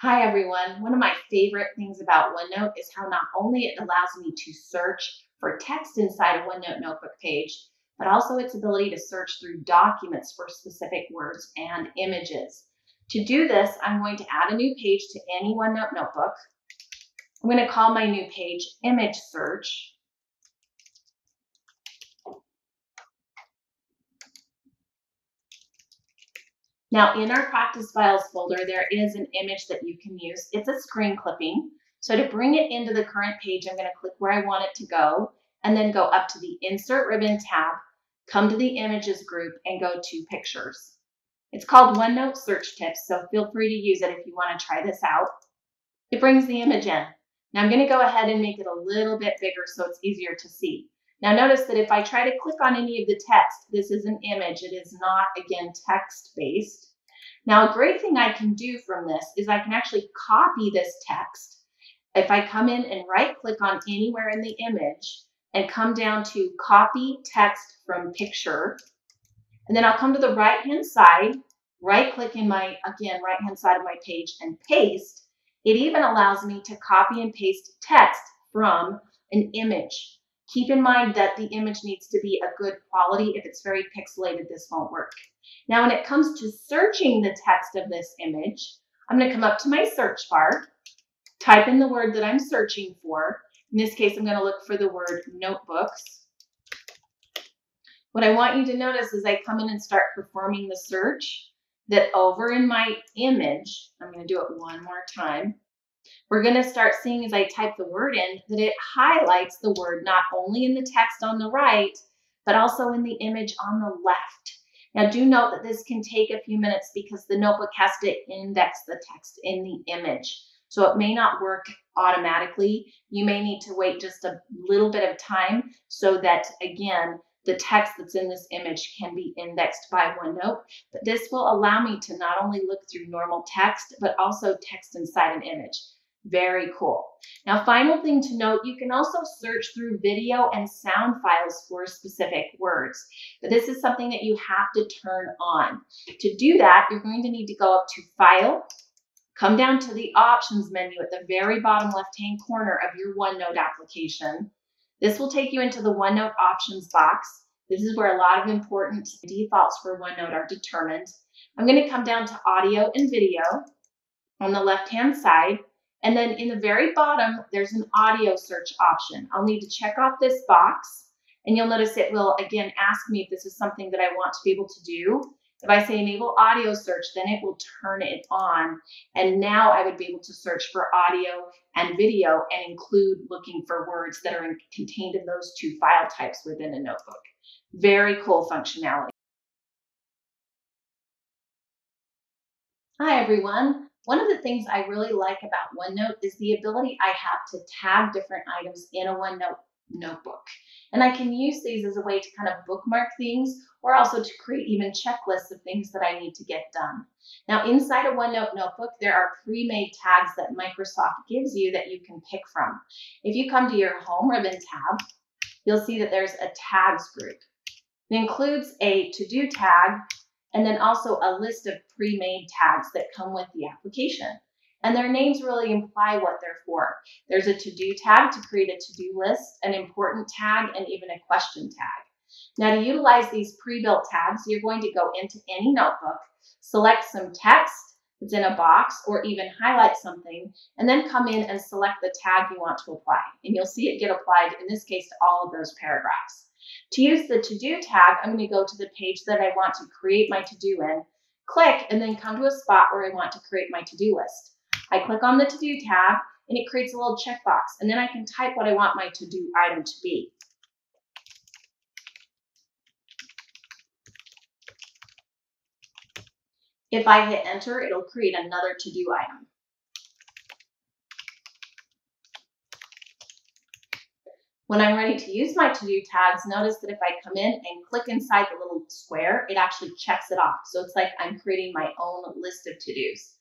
Speaker 1: Hi everyone, one of my favorite things about OneNote is how not only it allows me to search for text inside a OneNote notebook page, but also its ability to search through documents for specific words and images. To do this, I'm going to add a new page to any OneNote notebook. I'm going to call my new page Image Search. Now, in our practice files folder, there is an image that you can use. It's a screen clipping. So to bring it into the current page, I'm going to click where I want it to go, and then go up to the Insert Ribbon tab, come to the Images group, and go to Pictures. It's called OneNote Search Tips, so feel free to use it if you want to try this out. It brings the image in. Now I'm going to go ahead and make it a little bit bigger so it's easier to see. Now notice that if I try to click on any of the text, this is an image. It is not, again, text-based. Now a great thing I can do from this is I can actually copy this text. If I come in and right-click on anywhere in the image and come down to Copy Text from Picture, and then I'll come to the right-hand side, right-click in my, again, right-hand side of my page and paste. It even allows me to copy and paste text from an image. Keep in mind that the image needs to be a good quality. If it's very pixelated, this won't work. Now, when it comes to searching the text of this image, I'm going to come up to my search bar, type in the word that I'm searching for. In this case, I'm going to look for the word notebooks. What I want you to notice as I come in and start performing the search, that over in my image, I'm going to do it one more time. We're going to start seeing as I type the word in that it highlights the word not only in the text on the right, but also in the image on the left. Now do note that this can take a few minutes because the notebook has to index the text in the image. So it may not work automatically. You may need to wait just a little bit of time so that, again, the text that's in this image can be indexed by OneNote. But this will allow me to not only look through normal text, but also text inside an image. Very cool. Now, final thing to note, you can also search through video and sound files for specific words. But this is something that you have to turn on. To do that, you're going to need to go up to File, come down to the Options menu at the very bottom left-hand corner of your OneNote application. This will take you into the OneNote Options box. This is where a lot of important defaults for OneNote are determined. I'm going to come down to Audio and Video on the left-hand side. And then in the very bottom, there's an audio search option. I'll need to check off this box, and you'll notice it will, again, ask me if this is something that I want to be able to do. If I say enable audio search, then it will turn it on. And now I would be able to search for audio and video and include looking for words that are contained in those two file types within a notebook. Very cool functionality. Hi, everyone. One of the things I really like about OneNote is the ability I have to tag different items in a OneNote notebook. And I can use these as a way to kind of bookmark things or also to create even checklists of things that I need to get done. Now, inside a OneNote notebook, there are pre-made tags that Microsoft gives you that you can pick from. If you come to your Home ribbon tab, you'll see that there's a tags group. It includes a to-do tag and then also a list of pre-made tags that come with the application. And their names really imply what they're for. There's a to-do tag to create a to-do list, an important tag, and even a question tag. Now, to utilize these pre-built tags, you're going to go into any notebook, select some text that's in a box, or even highlight something, and then come in and select the tag you want to apply. And you'll see it get applied, in this case, to all of those paragraphs. To use the to-do tag, I'm going to go to the page that I want to create my to-do in, click, and then come to a spot where I want to create my to-do list. I click on the to-do tab, and it creates a little checkbox, and then I can type what I want my to-do item to be. If I hit enter, it'll create another to-do item. When I'm ready to use my to-do tags, notice that if I come in and click inside the little square, it actually checks it off. So it's like I'm creating my own list of to-dos.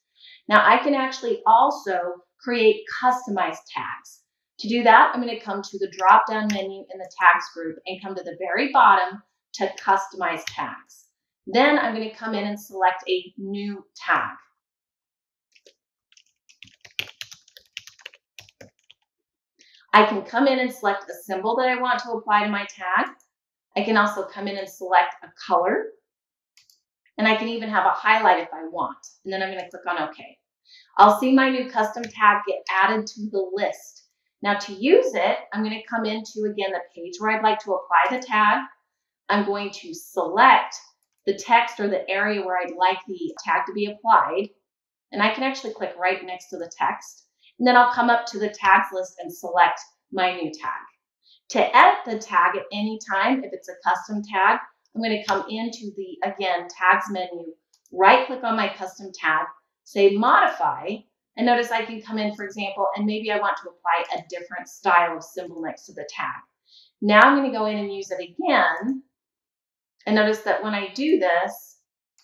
Speaker 1: Now I can actually also create customized tags. To do that, I'm going to come to the drop-down menu in the tags group and come to the very bottom to customize tags. Then I'm going to come in and select a new tag. I can come in and select a symbol that I want to apply to my tag. I can also come in and select a color. And I can even have a highlight if I want. And then I'm going to click on OK. I'll see my new custom tag get added to the list. Now to use it, I'm going to come into, again, the page where I'd like to apply the tag. I'm going to select the text or the area where I'd like the tag to be applied. And I can actually click right next to the text. And then I'll come up to the tags list and select my new tag. To edit the tag at any time, if it's a custom tag, I'm going to come into the, again, tags menu, right click on my custom tag, say modify, and notice I can come in, for example, and maybe I want to apply a different style of symbol next to the tag. Now I'm going to go in and use it again, and notice that when I do this,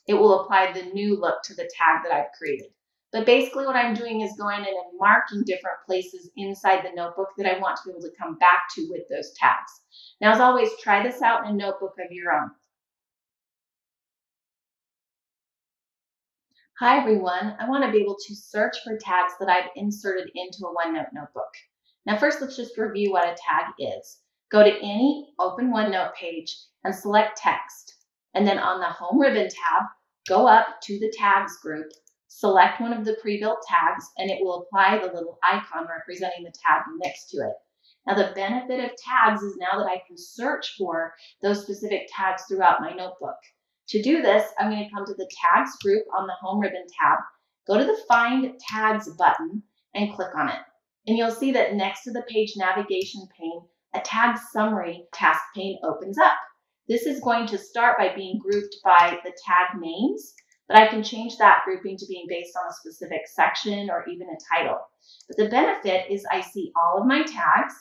Speaker 1: it will apply the new look to the tag that I've created. But basically what I'm doing is going in and marking different places inside the notebook that I want to be able to come back to with those tags. Now, as always, try this out in a notebook of your own. Hi, everyone. I want to be able to search for tags that I've inserted into a OneNote notebook. Now, first, let's just review what a tag is. Go to any open OneNote page and select text. And then on the Home ribbon tab, go up to the tags group, select one of the pre-built tags, and it will apply the little icon representing the tag next to it. Now, the benefit of tags is now that I can search for those specific tags throughout my notebook. To do this, I'm going to come to the Tags group on the Home ribbon tab, go to the Find Tags button, and click on it. And you'll see that next to the page navigation pane, a tag summary task pane opens up. This is going to start by being grouped by the tag names, but I can change that grouping to being based on a specific section or even a title. But the benefit is I see all of my tags.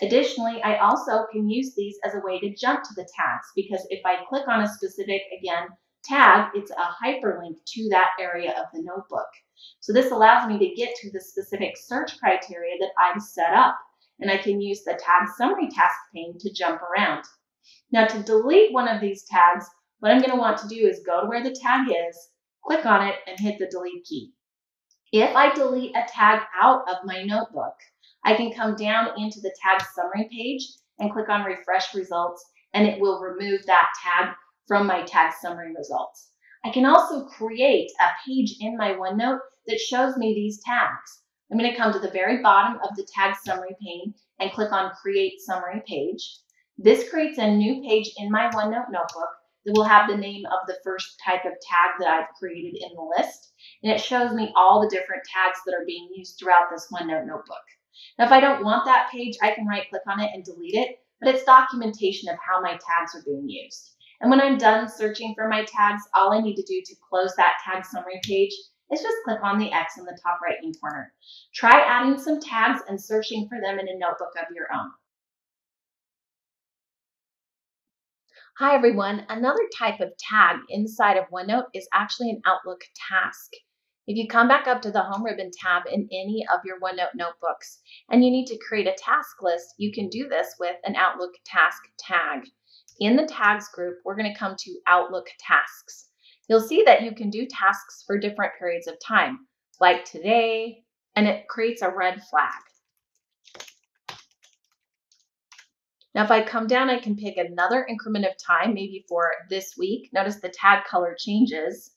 Speaker 1: Additionally, I also can use these as a way to jump to the tags, because if I click on a specific, again, tag, it's a hyperlink to that area of the notebook. So this allows me to get to the specific search criteria that I've set up, and I can use the Tag Summary task pane to jump around. Now, to delete one of these tags, what I'm going to want to do is go to where the tag is, click on it, and hit the delete key. If I delete a tag out of my notebook, I can come down into the tag summary page and click on refresh results, and it will remove that tag from my tag summary results. I can also create a page in my OneNote that shows me these tags. I'm going to come to the very bottom of the tag summary pane and click on create summary page. This creates a new page in my OneNote notebook that will have the name of the first type of tag that I've created in the list, and it shows me all the different tags that are being used throughout this OneNote notebook. Now, if I don't want that page, I can right-click on it and delete it, but it's documentation of how my tags are being used. And when I'm done searching for my tags, all I need to do to close that tag summary page is just click on the X in the top right-hand corner. Try adding some tags and searching for them in a notebook of your own. Hi everyone, another type of tag inside of OneNote is actually an Outlook task. If you come back up to the Home ribbon tab in any of your OneNote notebooks and you need to create a task list, you can do this with an Outlook task tag. In the tags group, we're going to come to Outlook tasks. You'll see that you can do tasks for different periods of time, like today, and it creates a red flag. Now, if I come down, I can pick another increment of time, maybe for this week. Notice the tag color changes.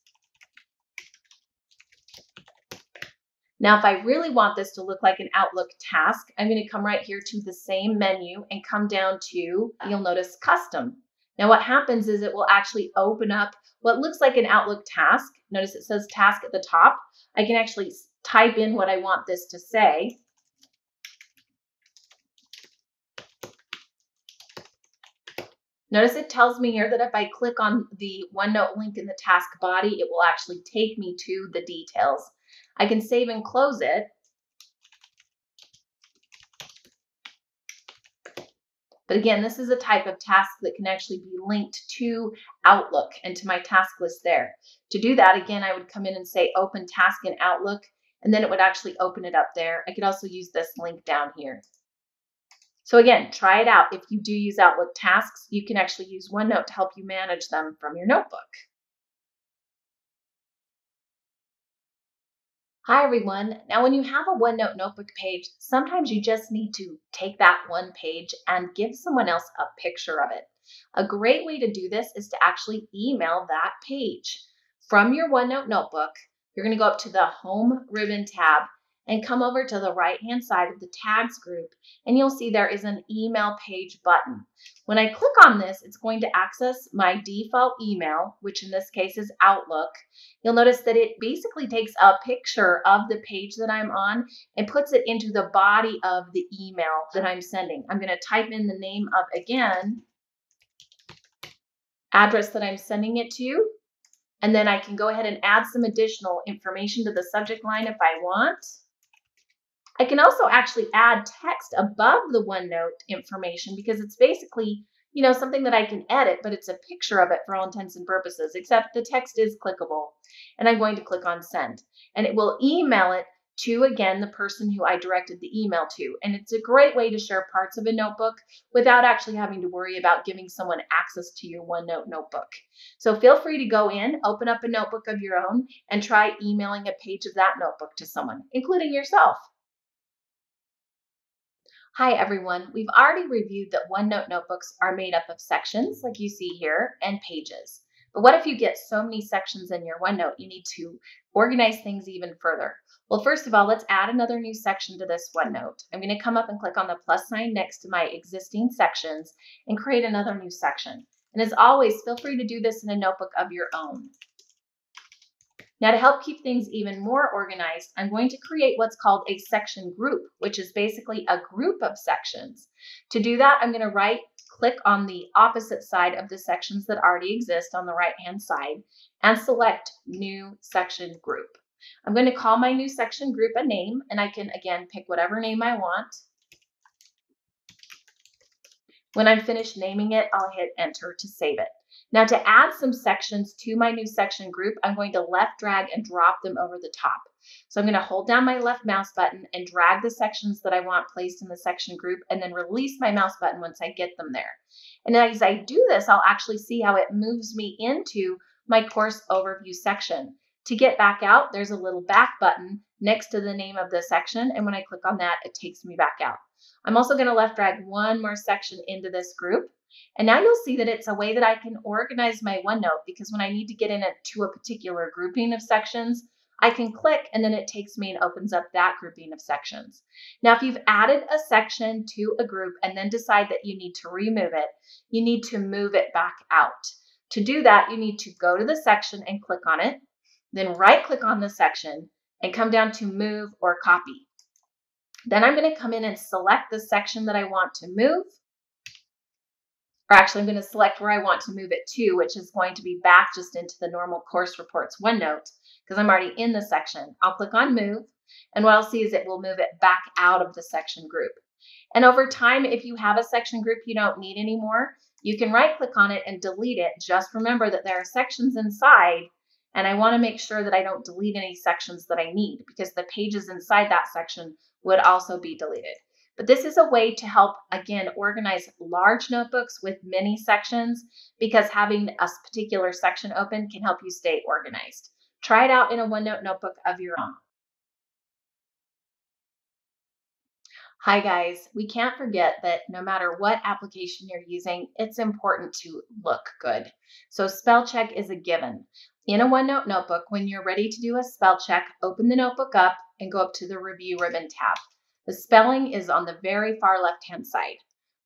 Speaker 1: Now, if I really want this to look like an Outlook task, I'm going to come right here to the same menu and come down to, you'll notice Custom. Now, what happens is it will actually open up what looks like an Outlook task. Notice it says task at the top. I can actually type in what I want this to say. Notice it tells me here that if I click on the OneNote link in the task body, it will actually take me to the details. I can save and close it. But again, this is a type of task that can actually be linked to Outlook and to my task list there. To do that, again, I would come in and say open task in Outlook, and then it would actually open it up there. I could also use this link down here. So again, try it out. If you do use Outlook tasks, you can actually use OneNote to help you manage them from your notebook. Hi everyone. Now when you have a OneNote notebook page, sometimes you just need to take that one page and give someone else a picture of it. A great way to do this is to actually email that page. From your OneNote notebook, you're going to go up to the Home ribbon tab and come over to the right-hand side of the Tags group, and you'll see there is an Email Page button. When I click on this, it's going to access my default email, which in this case is Outlook. You'll notice that it basically takes a picture of the page that I'm on and puts it into the body of the email that I'm sending. I'm going to type in the name of, again, address that I'm sending it to, and then I can go ahead and add some additional information to the subject line if I want. I can also actually add text above the OneNote information because it's basically, something that I can edit, but it's a picture of it for all intents and purposes, except the text is clickable. And I'm going to click on send, and it will email it to, again, the person who I directed the email to. And it's a great way to share parts of a notebook without actually having to worry about giving someone access to your OneNote notebook. So feel free to go in, open up a notebook of your own, and try emailing a page of that notebook to someone, including yourself. Hi everyone, we've already reviewed that OneNote notebooks are made up of sections like you see here and pages. But what if you get so many sections in your OneNote, you need to organize things even further? Well, first of all, let's add another new section to this OneNote. I'm going to come up and click on the plus sign next to my existing sections and create another new section. And as always, feel free to do this in a notebook of your own. Now, to help keep things even more organized, I'm going to create what's called a section group, which is basically a group of sections. To do that, I'm going to right-click on the opposite side of the sections that already exist on the right-hand side and select New Section Group. I'm going to call my new section group a name, and I can, again, pick whatever name I want. When I'm finished naming it, I'll hit Enter to save it. Now, to add some sections to my new section group, I'm going to left drag and drop them over the top. So I'm going to hold down my left mouse button and drag the sections that I want placed in the section group, and then release my mouse button once I get them there. And as I do this, I'll actually see how it moves me into my course overview section. To get back out, there's a little back button next to the name of the section, and when I click on that, it takes me back out. I'm also going to left drag one more section into this group. And now you'll see that it's a way that I can organize my OneNote, because when I need to get into a particular grouping of sections, I can click and then it takes me and opens up that grouping of sections. Now, if you've added a section to a group and then decide that you need to remove it, you need to move it back out. To do that, you need to go to the section and click on it, then right-click on the section and come down to Move or Copy. Then I'm going to come in and select the section that I want to move. Or actually, I'm going to select where I want to move it to, which is going to be back just into the normal course reports OneNote, because I'm already in the section. I'll click on Move, and what I'll see is it will move it back out of the section group. And over time, if you have a section group you don't need anymore, you can right-click on it and delete it. Just remember that there are sections inside, and I want to make sure that I don't delete any sections that I need, because the pages inside that section would also be deleted. But this is a way to help, again, organize large notebooks with many sections, because having a particular section open can help you stay organized. Try it out in a OneNote notebook of your own. Hi guys, we can't forget that no matter what application you're using, it's important to look good. So spell check is a given. In a OneNote notebook, when you're ready to do a spell check, open the notebook up and go up to the Review ribbon tab. The spelling is on the very far left-hand side.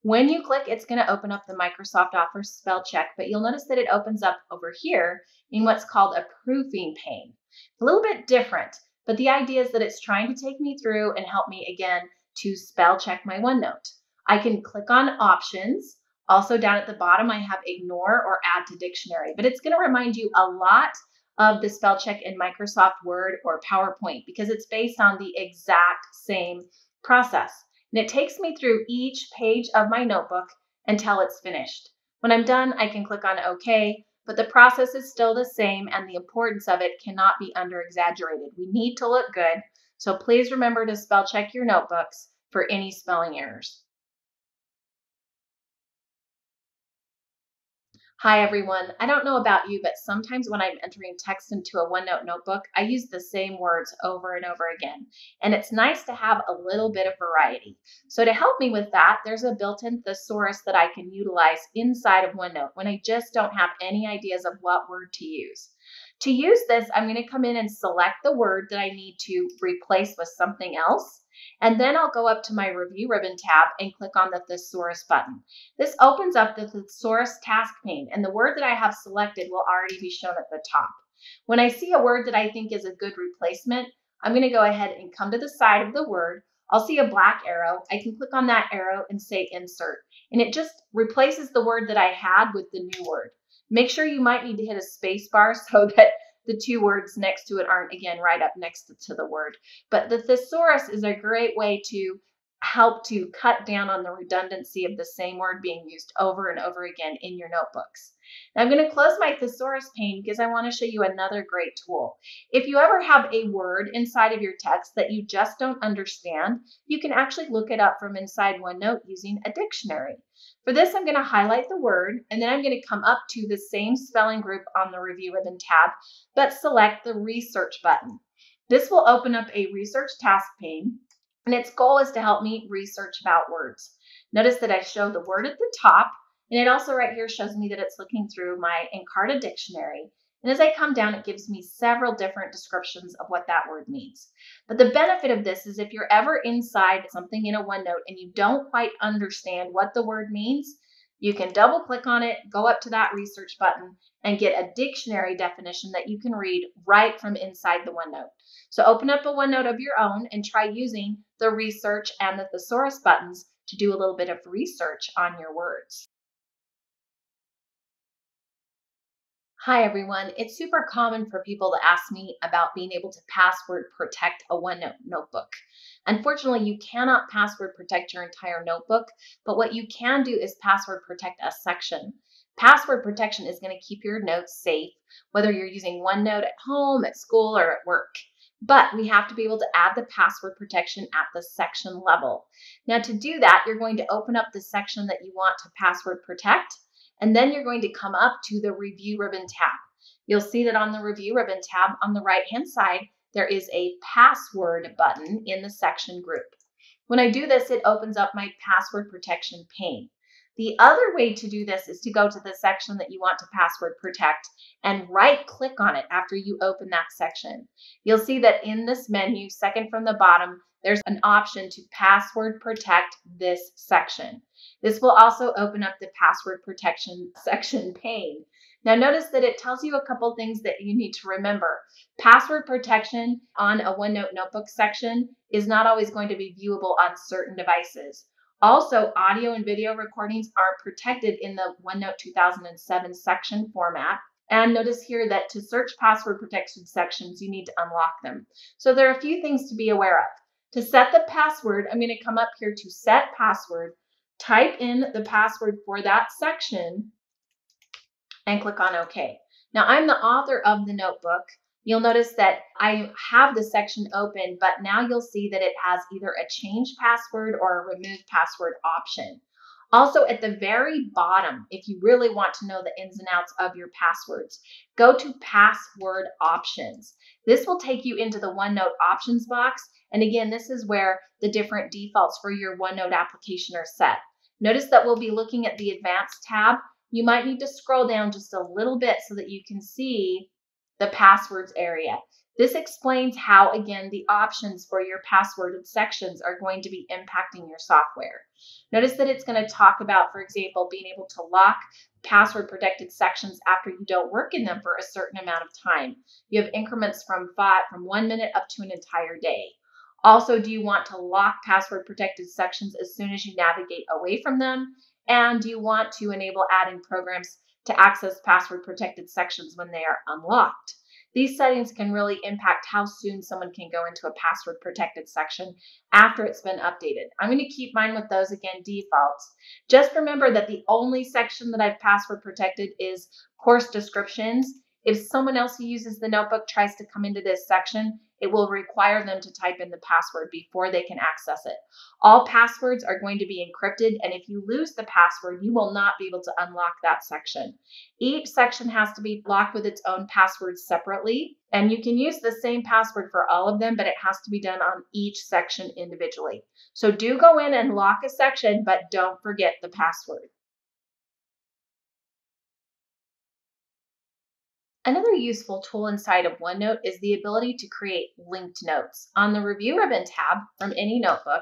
Speaker 1: When you click, it's going to open up the Microsoft Office spell check, but you'll notice that it opens up over here in what's called a proofing pane. A little bit different, but the idea is that it's trying to take me through and help me again to spell check my OneNote. I can click on Options. Also down at the bottom, I have Ignore or Add to Dictionary, but it's going to remind you a lot of the spell check in Microsoft Word or PowerPoint, because it's based on the exact same process. And it takes me through each page of my notebook until it's finished. When I'm done, I can click on OK, but the process is still the same and the importance of it cannot be under-exaggerated. We need to look good, so please remember to spell check your notebooks for any spelling errors. Hi everyone. I don't know about you, but sometimes when I'm entering text into a OneNote notebook, I use the same words over and over again. And it's nice to have a little bit of variety. So to help me with that, there's a built-in thesaurus that I can utilize inside of OneNote when I just don't have any ideas of what word to use. To use this, I'm going to come in and select the word that I need to replace with something else. And then I'll go up to my Review ribbon tab and click on the Thesaurus button. This opens up the Thesaurus task pane, and the word that I have selected will already be shown at the top. When I see a word that I think is a good replacement, I'm going to go ahead and come to the side of the word. I'll see a black arrow. I can click on that arrow and say Insert, and it just replaces the word that I had with the new word. Make sure you might need to hit a space bar so that the two words next to it aren't, again, right up next to the word. But the thesaurus is a great way to help to cut down on the redundancy of the same word being used over and over again in your notebooks. Now I'm going to close my thesaurus pane because I want to show you another great tool. If you ever have a word inside of your text that you just don't understand, you can actually look it up from inside OneNote using a dictionary. For this, I'm going to highlight the word, and then I'm going to come up to the same spelling group on the Review ribbon tab, but select the Research button. This will open up a research task pane, and its goal is to help me research about words. Notice that I show the word at the top, And it also right here shows me that it's looking through my Encarta dictionary. And as I come down, it gives me several different descriptions of what that word means. But the benefit of this is if you're ever inside something in a OneNote and you don't quite understand what the word means, you can double click on it, go up to that research button, and get a dictionary definition that you can read right from inside the OneNote. So open up a OneNote of your own and try using the research and the thesaurus buttons to do a little bit of research on your words. Hi everyone, it's super common for people to ask me about being able to password protect a OneNote notebook. Unfortunately, you cannot password protect your entire notebook, but what you can do is password protect a section. Password protection is going to keep your notes safe, whether you're using OneNote at home, at school, or at work. But we have to be able to add the password protection at the section level. Now to do that, you're going to open up the section that you want to password protect, and then you're going to come up to the Review Ribbon tab. You'll see that on the Review Ribbon tab on the right-hand side, there is a password button in the section group. When I do this, it opens up my password protection pane. The other way to do this is to go to the section that you want to password protect and right-click on it after you open that section. You'll see that in this menu, second from the bottom, there's an option to password protect this section. This will also open up the password protection section pane. Now notice that it tells you a couple things that you need to remember. Password protection on a OneNote notebook section is not always going to be viewable on certain devices. Also, audio and video recordings are protected in the OneNote 2007 section format. And notice here that to search password protection sections, you need to unlock them. So there are a few things to be aware of. To set the password, I'm going to come up here to set password, type in the password for that section, and click on OK. Now I'm the author of the notebook. You'll notice that I have the section open, but now you'll see that it has either a change password or a remove password option. Also at the very bottom, if you really want to know the ins and outs of your passwords, go to password options. This will take you into the OneNote options box. And again, this is where the different defaults for your OneNote application are set. Notice that we'll be looking at the advanced tab. You might need to scroll down just a little bit so that you can see the passwords area. This explains how, again, the options for your passworded sections are going to be impacting your software. Notice that it's going to talk about, for example, being able to lock password protected sections after you don't work in them for a certain amount of time. You have increments from 1 minute up to an entire day. Also, do you want to lock password protected sections as soon as you navigate away from them? And do you want to enable adding programs to access password protected sections when they are unlocked? These settings can really impact how soon someone can go into a password protected section after it's been updated. I'm going to keep mine with those, again, defaults. Just remember that the only section that I've password protected is course descriptions. If someone else who uses the notebook tries to come into this section, it will require them to type in the password before they can access it. All passwords are going to be encrypted, and if you lose the password, you will not be able to unlock that section. Each section has to be locked with its own password separately, and you can use the same password for all of them, but it has to be done on each section individually. So do go in and lock a section, but don't forget the password. Another useful tool inside of OneNote is the ability to create linked notes. On the Review Ribbon tab from any notebook,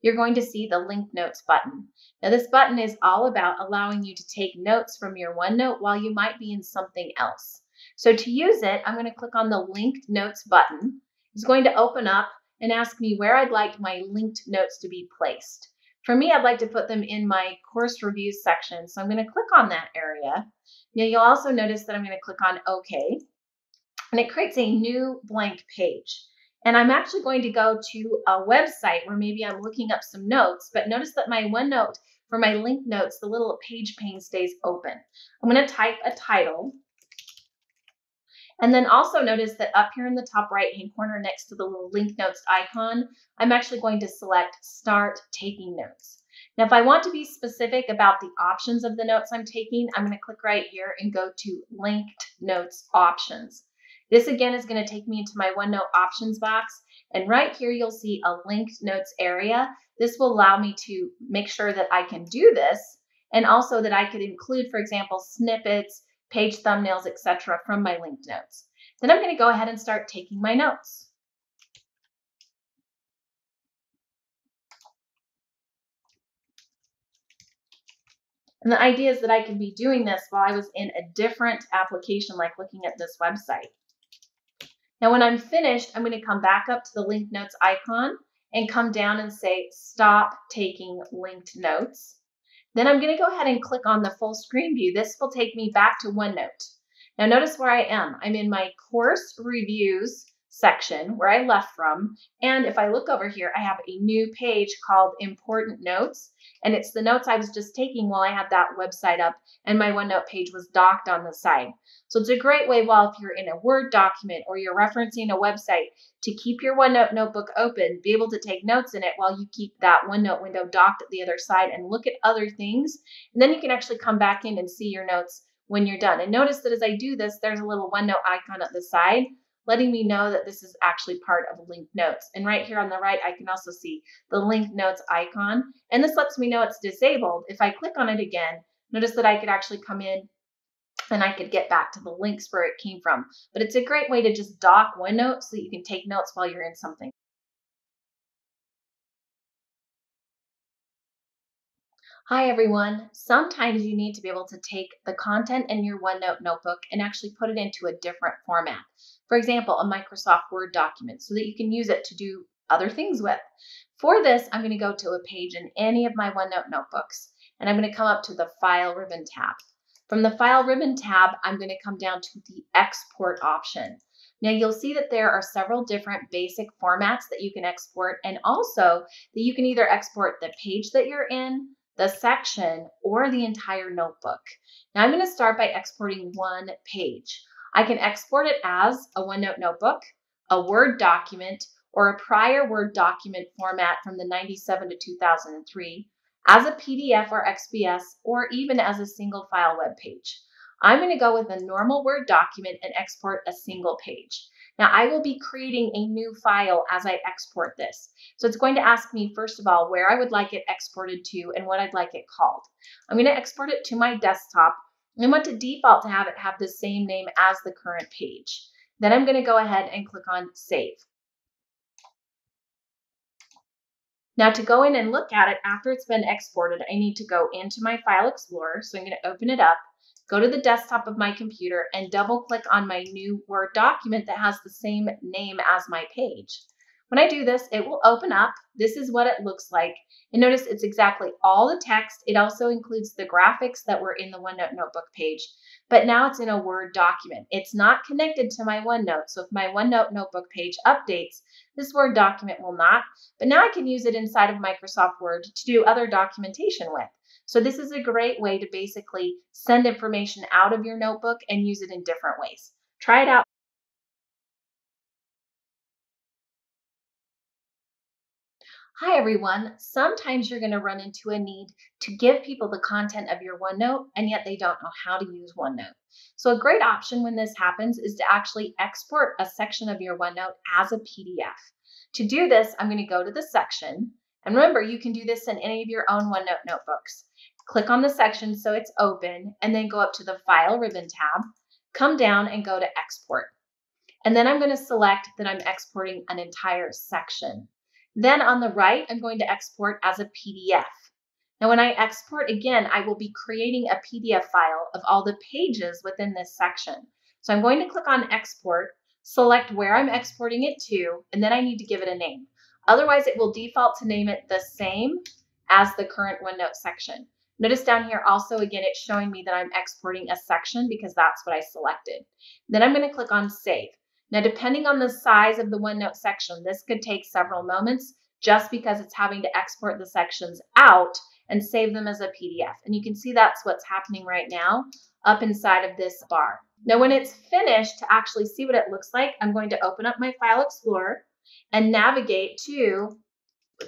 Speaker 1: you're going to see the Linked Notes button. Now this button is all about allowing you to take notes from your OneNote while you might be in something else. So to use it, I'm going to click on the Linked Notes button. It's going to open up and ask me where I'd like my linked notes to be placed. For me, I'd like to put them in my course reviews section, so I'm going to click on that area. Now you'll also notice that I'm going to click on OK, and it creates a new blank page. And I'm actually going to go to a website where maybe I'm looking up some notes, but notice that my OneNote, for my linked notes, the little page pane stays open. I'm going to type a title. And then also notice that up here in the top right-hand corner next to the little link notes icon, I'm actually going to select Start Taking Notes. Now, if I want to be specific about the options of the notes I'm taking, I'm going to click right here and go to Linked Notes Options. This again is going to take me into my OneNote options box. And right here, you'll see a linked notes area. This will allow me to make sure that I can do this and also that I could include, for example, snippets, page thumbnails, etc. from my linked notes. Then I'm going to go ahead and start taking my notes. And the idea is that I could be doing this while I was in a different application, like looking at this website. Now, when I'm finished, I'm going to come back up to the linked notes icon and come down and say, stop taking linked notes. Then I'm going to go ahead and click on the full screen view. This will take me back to OneNote. Now notice where I am. I'm in my course reviews section where I left from. And if I look over here, I have a new page called Important Notes. And it's the notes I was just taking while I had that website up and my OneNote page was docked on the side. So it's a great way while if you're in a Word document or you're referencing a website to keep your OneNote notebook open, be able to take notes in it while you keep that OneNote window docked at the other side and look at other things. And then you can actually come back in and see your notes when you're done. And notice that as I do this, there's a little OneNote icon at the side, letting me know that this is actually part of linked notes. And right here on the right, I can also see the linked notes icon. And this lets me know it's disabled. If I click on it again, notice that I could actually come in and I could get back to the links where it came from. But it's a great way to just dock OneNote so that you can take notes while you're in something. Hi everyone. Sometimes you need to be able to take the content in your OneNote notebook and actually put it into a different format. For example, a Microsoft Word document so that you can use it to do other things with. For this, I'm going to go to a page in any of my OneNote notebooks and I'm going to come up to the File ribbon tab. From the File ribbon tab, I'm going to come down to the Export option. Now you'll see that there are several different basic formats that you can export and also that you can either export the page that you're in, the section, or the entire notebook. Now I'm going to start by exporting one page. I can export it as a OneNote notebook, a Word document, or a prior Word document format from the 97 to 2003, as a PDF or XPS, or even as a single file web page. I'm going to go with a normal Word document and export a single page. Now I will be creating a new file as I export this. So it's going to ask me, first of all, where I would like it exported to and what I'd like it called. I'm going to export it to my desktop. I want to default to have it have the same name as the current page. Then I'm going to go ahead and click on Save. Now to go in and look at it after it's been exported, I need to go into my File Explorer. So I'm going to open it up, go to the desktop of my computer, and double click on my new Word document that has the same name as my page. When I do this, it will open up. This is what it looks like. And notice it's exactly all the text. It also includes the graphics that were in the OneNote notebook page, but now it's in a Word document. It's not connected to my OneNote. So if my OneNote notebook page updates, this Word document will not, but now I can use it inside of Microsoft Word to do other documentation with. So this is a great way to basically send information out of your notebook and use it in different ways. Try it out. Hi everyone. Sometimes you're going to run into a need to give people the content of your OneNote and yet they don't know how to use OneNote. So a great option when this happens is to actually export a section of your OneNote as a PDF. To do this, I'm going to go to the section, and remember you can do this in any of your own OneNote notebooks. Click on the section so it's open and then go up to the File ribbon tab, come down and go to Export. And then I'm going to select that I'm exporting an entire section. Then on the right, I'm going to export as a PDF. Now when I export again, I will be creating a PDF file of all the pages within this section. So I'm going to click on Export, select where I'm exporting it to, and then I need to give it a name. Otherwise, it will default to name it the same as the current OneNote section. Notice down here also, again, it's showing me that I'm exporting a section because that's what I selected. Then I'm going to click on Save. Now, depending on the size of the OneNote section, this could take several moments just because it's having to export the sections out and save them as a PDF. And you can see that's what's happening right now up inside of this bar. Now, when it's finished, to actually see what it looks like, I'm going to open up my File Explorer and navigate to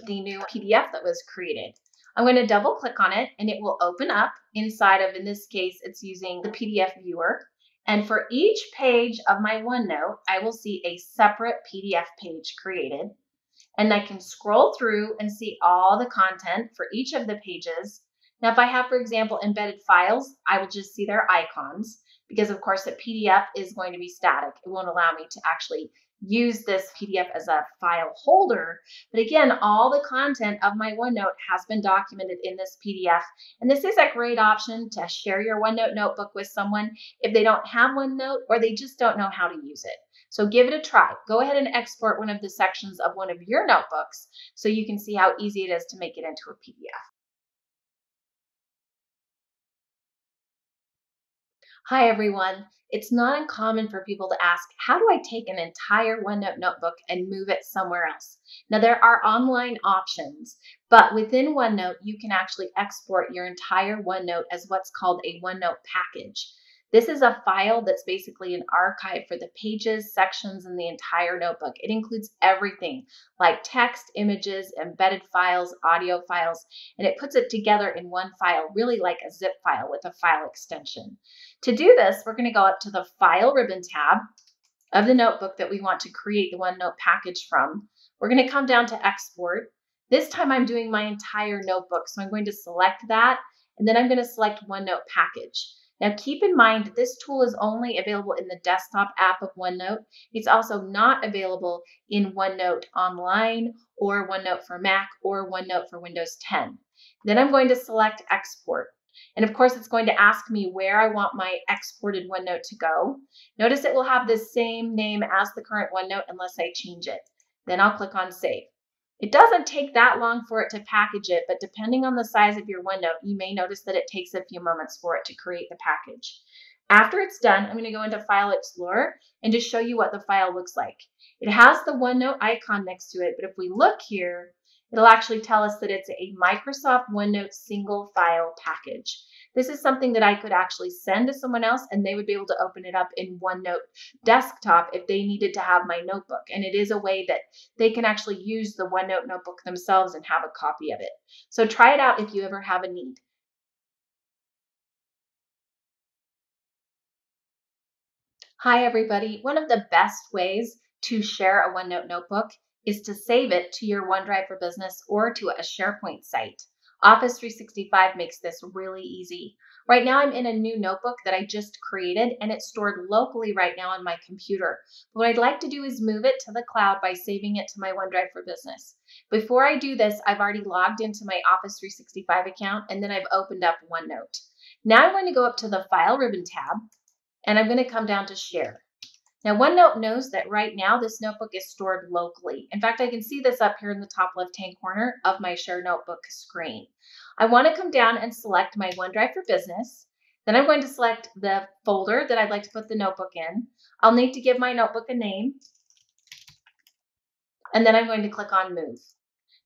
Speaker 1: the new PDF that was created. I'm going to double click on it and it will open up inside of, in this case, it's using the PDF viewer. And for each page of my OneNote, I will see a separate PDF page created. And I can scroll through and see all the content for each of the pages. Now, if I have, for example, embedded files, I will just see their icons because, of course, a PDF is going to be static. It won't allow me to actually use this PDF as a file holder. But again, all the content of my OneNote has been documented in this PDF. And this is a great option to share your OneNote notebook with someone if they don't have OneNote or they just don't know how to use it. So give it a try. Go ahead and export one of the sections of one of your notebooks so you can see how easy it is to make it into a PDF. Hi, everyone. It's not uncommon for people to ask, how do I take an entire OneNote notebook and move it somewhere else? Now, there are online options, but within OneNote, you can actually export your entire OneNote as what's called a OneNote package. This is a file that's basically an archive for the pages, sections, and the entire notebook. It includes everything like text, images, embedded files, audio files, and it puts it together in one file, really like a zip file with a file extension. To do this, we're going to go up to the File ribbon tab of the notebook that we want to create the OneNote package from. We're going to come down to Export. This time I'm doing my entire notebook, so I'm going to select that, and then I'm going to select OneNote Package. Now keep in mind that this tool is only available in the desktop app of OneNote. It's also not available in OneNote Online or OneNote for Mac or OneNote for Windows 10. Then I'm going to select Export. And of course, it's going to ask me where I want my exported OneNote to go. Notice it will have the same name as the current OneNote unless I change it. Then I'll click on Save. It doesn't take that long for it to package it, but depending on the size of your OneNote, you may notice that it takes a few moments for it to create the package. After it's done, I'm going to go into File Explorer and just show you what the file looks like. It has the OneNote icon next to it, but if we look here, it'll actually tell us that it's a Microsoft OneNote single file package. This is something that I could actually send to someone else and they would be able to open it up in OneNote desktop if they needed to have my notebook. And it is a way that they can actually use the OneNote notebook themselves and have a copy of it. So try it out if you ever have a need. Hi, everybody. One of the best ways to share a OneNote notebook is to save it to your OneDrive for Business or to a SharePoint site. Office 365 makes this really easy. Right now, I'm in a new notebook that I just created, and it's stored locally right now on my computer. What I'd like to do is move it to the cloud by saving it to my OneDrive for Business. Before I do this, I've already logged into my Office 365 account, and then I've opened up OneNote. Now I'm going to go up to the File ribbon tab, and I'm going to come down to Share. Now, OneNote knows that right now this notebook is stored locally. In fact, I can see this up here in the top left-hand corner of my Share Notebook screen. I want to come down and select my OneDrive for Business. Then I'm going to select the folder that I'd like to put the notebook in. I'll need to give my notebook a name. And then I'm going to click on Move.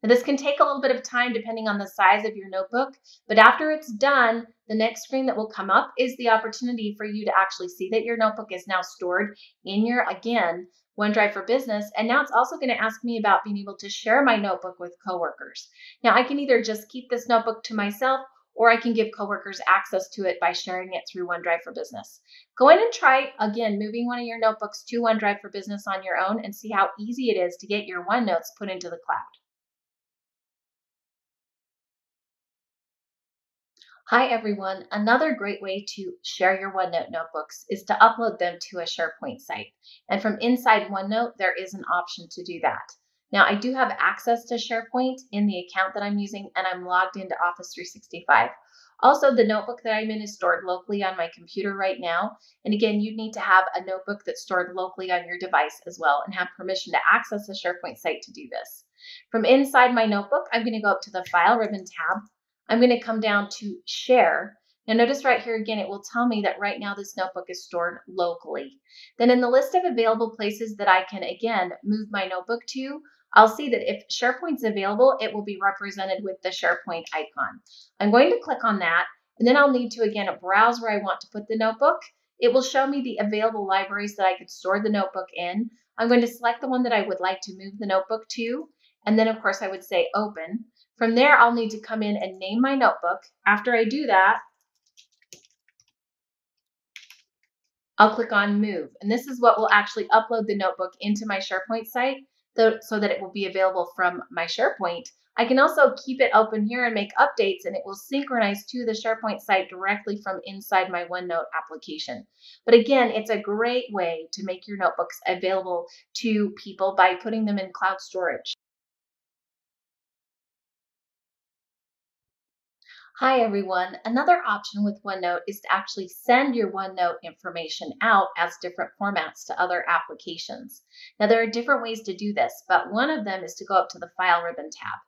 Speaker 1: Now, this can take a little bit of time depending on the size of your notebook, but after it's done, the next screen that will come up is the opportunity for you to actually see that your notebook is now stored in your, again, OneDrive for Business. And now it's also going to ask me about being able to share my notebook with coworkers. Now, I can either just keep this notebook to myself, or I can give coworkers access to it by sharing it through OneDrive for Business. Go in and try, again, moving one of your notebooks to OneDrive for Business on your own and see how easy it is to get your OneNotes put into the cloud. Hi, everyone. Another great way to share your OneNote notebooks is to upload them to a SharePoint site. And from inside OneNote, there is an option to do that. Now, I do have access to SharePoint in the account that I'm using, and I'm logged into Office 365. Also, the notebook that I'm in is stored locally on my computer right now. And again, you need to have a notebook that's stored locally on your device as well and have permission to access the SharePoint site to do this. From inside my notebook, I'm going to go up to the File ribbon tab. I'm going to come down to Share. Now notice right here again, it will tell me that right now this notebook is stored locally. Then in the list of available places that I can again move my notebook to, I'll see that if SharePoint's available, it will be represented with the SharePoint icon. I'm going to click on that, and then I'll need to again browse where I want to put the notebook. It will show me the available libraries that I could store the notebook in. I'm going to select the one that I would like to move the notebook to, and then of course I would say Open. From there, I'll need to come in and name my notebook. After I do that, I'll click on Move. And this is what will actually upload the notebook into my SharePoint site so that it will be available from my SharePoint I can also keep it open here and make updates, and it will synchronize to the SharePoint site directly from inside my OneNote application. But again, it's a great way to make your notebooks available to people by putting them in cloud storage. Hi everyone. Another option with OneNote is to actually send your OneNote information out as different formats to other applications. Now there are different ways to do this, but one of them is to go up to the File ribbon tab.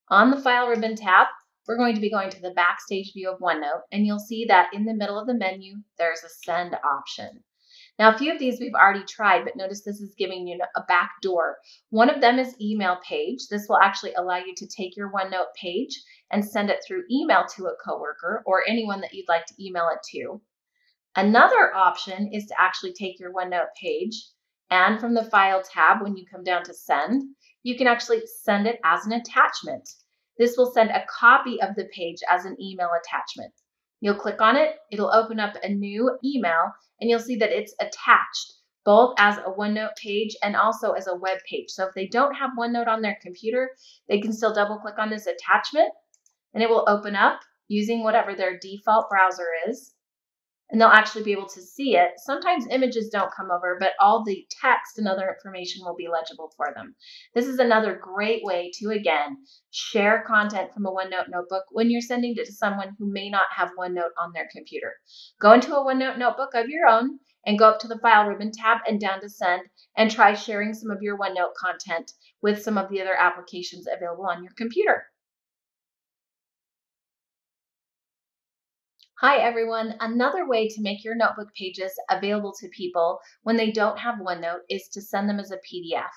Speaker 1: On the File ribbon tab, we're going to be going to the Backstage view of OneNote, and you'll see that in the middle of the menu, there's a Send option. Now, a few of these we've already tried, but notice this is giving you a back door. One of them is email page. This will actually allow you to take your OneNote page and send it through email to a coworker or anyone that you'd like to email it to. Another option is to actually take your OneNote page, and from the File tab, when you come down to Send, you can actually send it as an attachment. This will send a copy of the page as an email attachment. You'll click on it, it'll open up a new email, and you'll see that it's attached both as a OneNote page and also as a web page. So if they don't have OneNote on their computer, they can still double click on this attachment, and it will open up using whatever their default browser is, and they'll actually be able to see it. Sometimes images don't come over, but all the text and other information will be legible for them. This is another great way to, again, share content from a OneNote notebook when you're sending it to someone who may not have OneNote on their computer. Go into a OneNote notebook of your own and go up to the File ribbon tab and down to Send, and try sharing some of your OneNote content with some of the other applications available on your computer. Hi everyone. Another way to make your notebook pages available to people when they don't have OneNote is to send them as a PDF.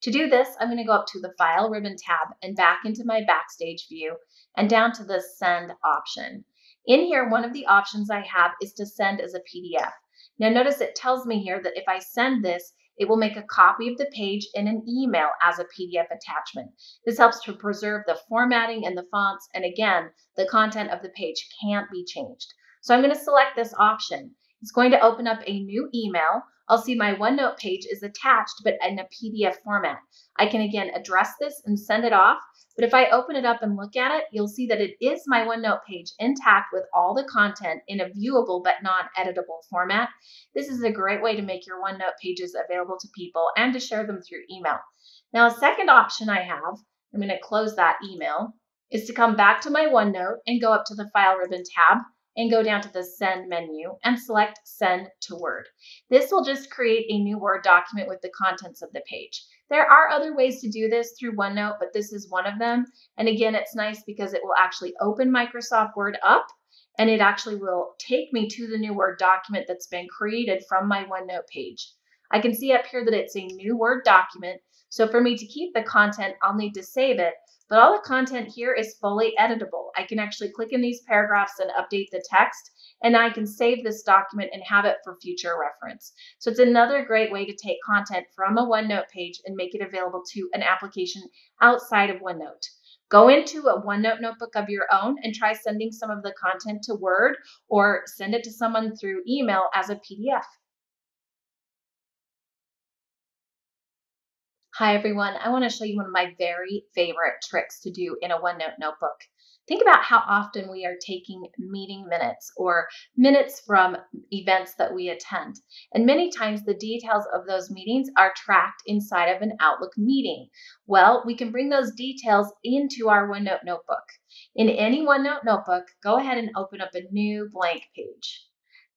Speaker 1: To do this, I'm going to go up to the File ribbon tab and back into my Backstage view and down to the Send option. In here, one of the options I have is to send as a PDF. Now notice it tells me here that if I send this, it will make a copy of the page in an email as a PDF attachment. This helps to preserve the formatting and the fonts, and again, the content of the page can't be changed. So I'm going to select this option. It's going to open up a new email. I'll see my OneNote page is attached, but in a PDF format. I can again address this and send it off, but if I open it up and look at it, you'll see that it is my OneNote page intact with all the content in a viewable but non-editable format. This is a great way to make your OneNote pages available to people and to share them through email. Now, a second option I have, I'm going to close that email, is to come back to my OneNote and go up to the File ribbon tab and go down to the Send menu and select Send to Word. This will just create a new Word document with the contents of the page. There are other ways to do this through OneNote, but this is one of them. And again, it's nice because it will actually open Microsoft Word up, and it actually will take me to the new Word document that's been created from my OneNote page. I can see up here that it's a new Word document, so for me to keep the content, I'll need to save it, but all the content here is fully editable. I can actually click in these paragraphs and update the text, and I can save this document and have it for future reference. So it's another great way to take content from a OneNote page and make it available to an application outside of OneNote. Go into a OneNote notebook of your own and try sending some of the content to Word, or send it to someone through email as a PDF. Hi everyone, I want to show you one of my very favorite tricks to do in a OneNote notebook. Think about how often we are taking meeting minutes or minutes from events that we attend. And many times the details of those meetings are tracked inside of an Outlook meeting. Well, we can bring those details into our OneNote notebook. In any OneNote notebook, go ahead and open up a new blank page.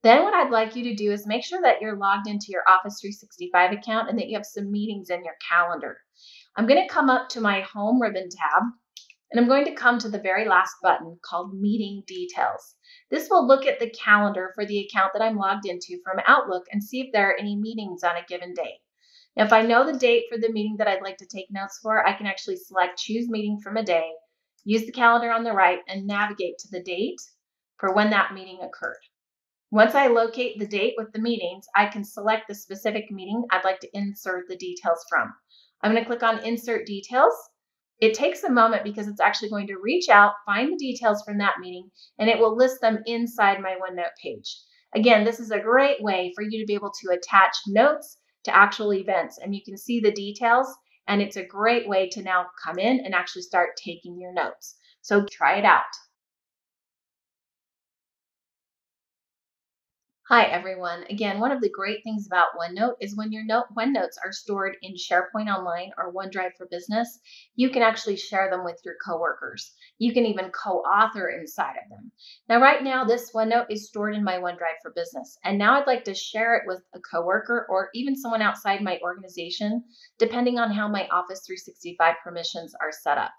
Speaker 1: Then what I'd like you to do is make sure that you're logged into your Office 365 account and that you have some meetings in your calendar. I'm going to come up to my Home ribbon tab, and I'm going to come to the very last button called Meeting Details. This will look at the calendar for the account that I'm logged into from Outlook and see if there are any meetings on a given day. Now, if I know the date for the meeting that I'd like to take notes for, I can actually select Choose Meeting from a Day, use the calendar on the right, and navigate to the date for when that meeting occurred. Once I locate the date with the meetings, I can select the specific meeting I'd like to insert the details from. I'm going to click on Insert Details. It takes a moment because it's actually going to reach out, find the details from that meeting, and it will list them inside my OneNote page. Again, this is a great way for you to be able to attach notes to actual events, and you can see the details and it's a great way to now come in and actually start taking your notes. So try it out. Hi, everyone. Again, one of the great things about OneNote is when your OneNotes are stored in SharePoint Online or OneDrive for Business, you can actually share them with your coworkers. You can even co-author inside of them. Now, right now, this OneNote is stored in my OneDrive for Business, and now I'd like to share it with a coworker or even someone outside my organization, depending on how my Office 365 permissions are set up.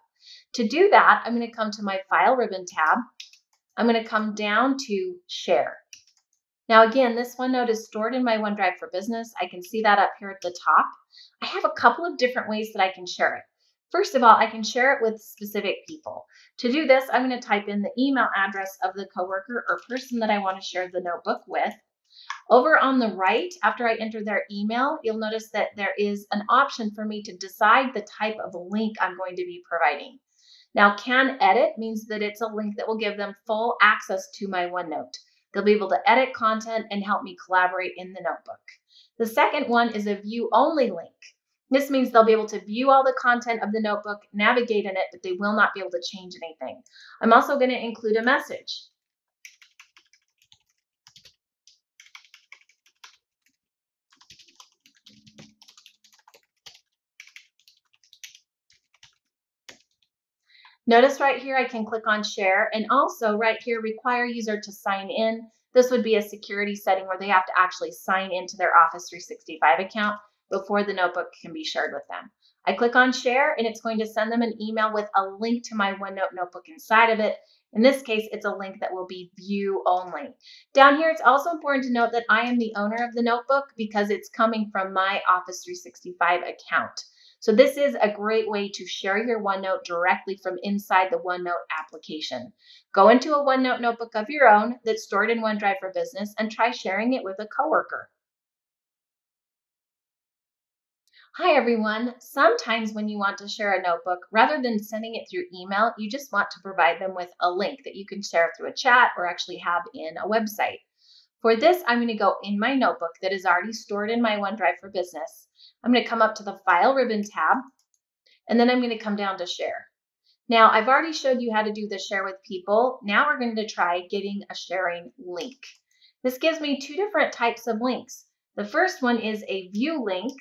Speaker 1: To do that, I'm going to come to my File ribbon tab. I'm going to come down to Share. Now again, this OneNote is stored in my OneDrive for Business. I can see that up here at the top. I have a couple of different ways that I can share it. First of all, I can share it with specific people. To do this, I'm going to type in the email address of the coworker or person that I want to share the notebook with. Over on the right, after I enter their email, you'll notice that there is an option for me to decide the type of link I'm going to be providing. Now, can edit means that it's a link that will give them full access to my OneNote. They'll be able to edit content and help me collaborate in the notebook. The second one is a view only link. This means they'll be able to view all the content of the notebook, navigate in it, but they will not be able to change anything. I'm also going to include a message. Notice right here I can click on share, and also right here require user to sign in. This would be a security setting where they have to actually sign into their Office 365 account before the notebook can be shared with them. I click on share and it's going to send them an email with a link to my OneNote notebook inside of it. In this case, it's a link that will be view only. Down here, it's also important to note that I am the owner of the notebook because it's coming from my Office 365 account. So this is a great way to share your OneNote directly from inside the OneNote application. Go into a OneNote notebook of your own that's stored in OneDrive for Business and try sharing it with a coworker. Hi everyone. Sometimes when you want to share a notebook, rather than sending it through email, you just want to provide them with a link that you can share through a chat or actually have in a website. For this, I'm going to go in my notebook that is already stored in my OneDrive for Business. I'm going to come up to the File ribbon tab, and then I'm going to come down to Share. Now, I've already showed you how to do the share with people. Now we're going to try getting a sharing link. This gives me two different types of links. The first one is a view link.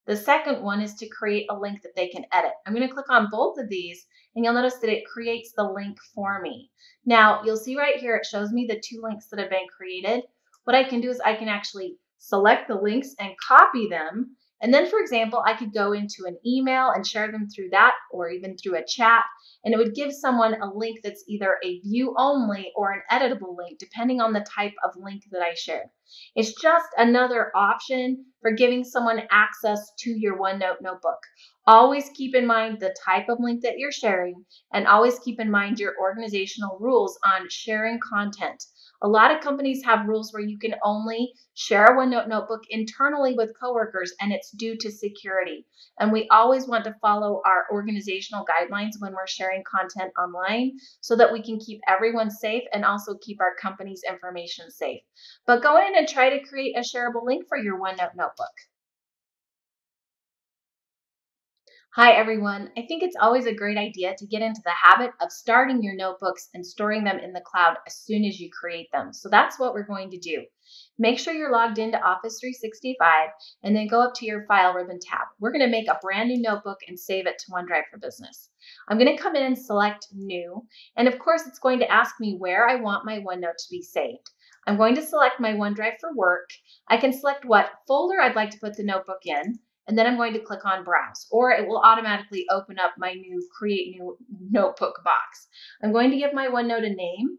Speaker 1: The second one is to create a link that they can edit. I'm going to click on both of these, and you'll notice that it creates the link for me. Now, you'll see right here, it shows me the two links that have been created. What I can do is I can actually select the links and copy them. And then, for example, I could go into an email and share them through that or even through a chat. And it would give someone a link that's either a view only or an editable link, depending on the type of link that I share. It's just another option for giving someone access to your OneNote notebook. Always keep in mind the type of link that you're sharing, and always keep in mind your organizational rules on sharing content. A lot of companies have rules where you can only share a OneNote notebook internally with coworkers, and it's due to security. And we always want to follow our organizational guidelines when we're sharing content online so that we can keep everyone safe and also keep our company's information safe. But go in and try to create a shareable link for your OneNote notebook. Hi everyone. I think it's always a great idea to get into the habit of starting your notebooks and storing them in the cloud as soon as you create them. So that's what we're going to do. Make sure you're logged into Office 365 and then go up to your File ribbon tab. We're going to make a brand new notebook and save it to OneDrive for Business. I'm going to come in and select New, and of course it's going to ask me where I want my OneNote to be saved. I'm going to select my OneDrive for Work. I can select what folder I'd like to put the notebook in, and then I'm going to click on Browse, or it will automatically open up my new Create New Notebook box. I'm going to give my OneNote a name,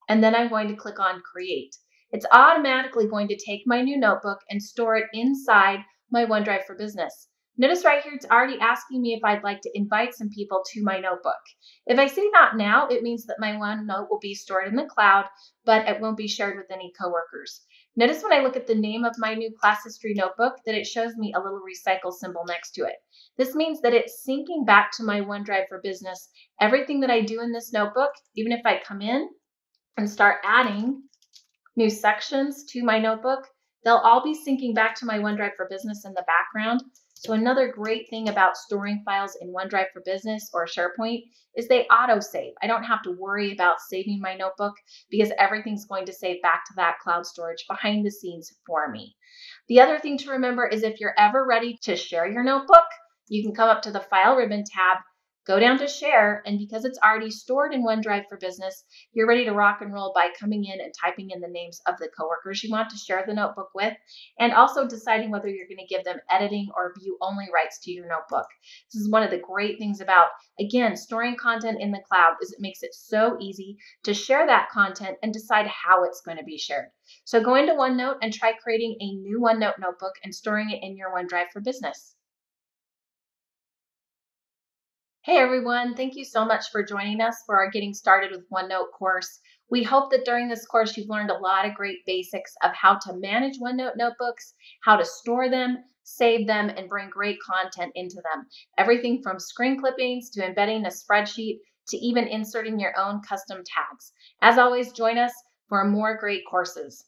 Speaker 1: and then I'm going to click on Create. It's automatically going to take my new notebook and store it inside my OneDrive for Business. Notice right here, it's already asking me if I'd like to invite some people to my notebook. If I say not now, it means that my OneNote will be stored in the cloud, but it won't be shared with any coworkers. Notice when I look at the name of my new class history notebook that it shows me a little recycle symbol next to it. This means that it's syncing back to my OneDrive for Business. Everything that I do in this notebook, even if I come in and start adding new sections to my notebook, They'll all be syncing back to my OneDrive for Business in the background. So another great thing about storing files in OneDrive for Business or SharePoint is they auto-save. I don't have to worry about saving my notebook because everything's going to save back to that cloud storage behind the scenes for me. The other thing to remember is if you're ever ready to share your notebook, you can come up to the File ribbon tab, go down to Share, and because it's already stored in OneDrive for Business, you're ready to rock and roll by coming in and typing in the names of the coworkers you want to share the notebook with, and also deciding whether you're going to give them editing or view-only rights to your notebook. This is one of the great things about, again, storing content in the cloud is it makes it so easy to share that content and decide how it's going to be shared. So go into OneNote and try creating a new OneNote notebook and storing it in your OneDrive for Business. Hey everyone, thank you so much for joining us for our Getting Started with OneNote course. We hope that during this course you've learned a lot of great basics of how to manage OneNote notebooks, how to store them, save them, and bring great content into them. Everything from screen clippings to embedding a spreadsheet to even inserting your own custom tags. As always, join us for more great courses.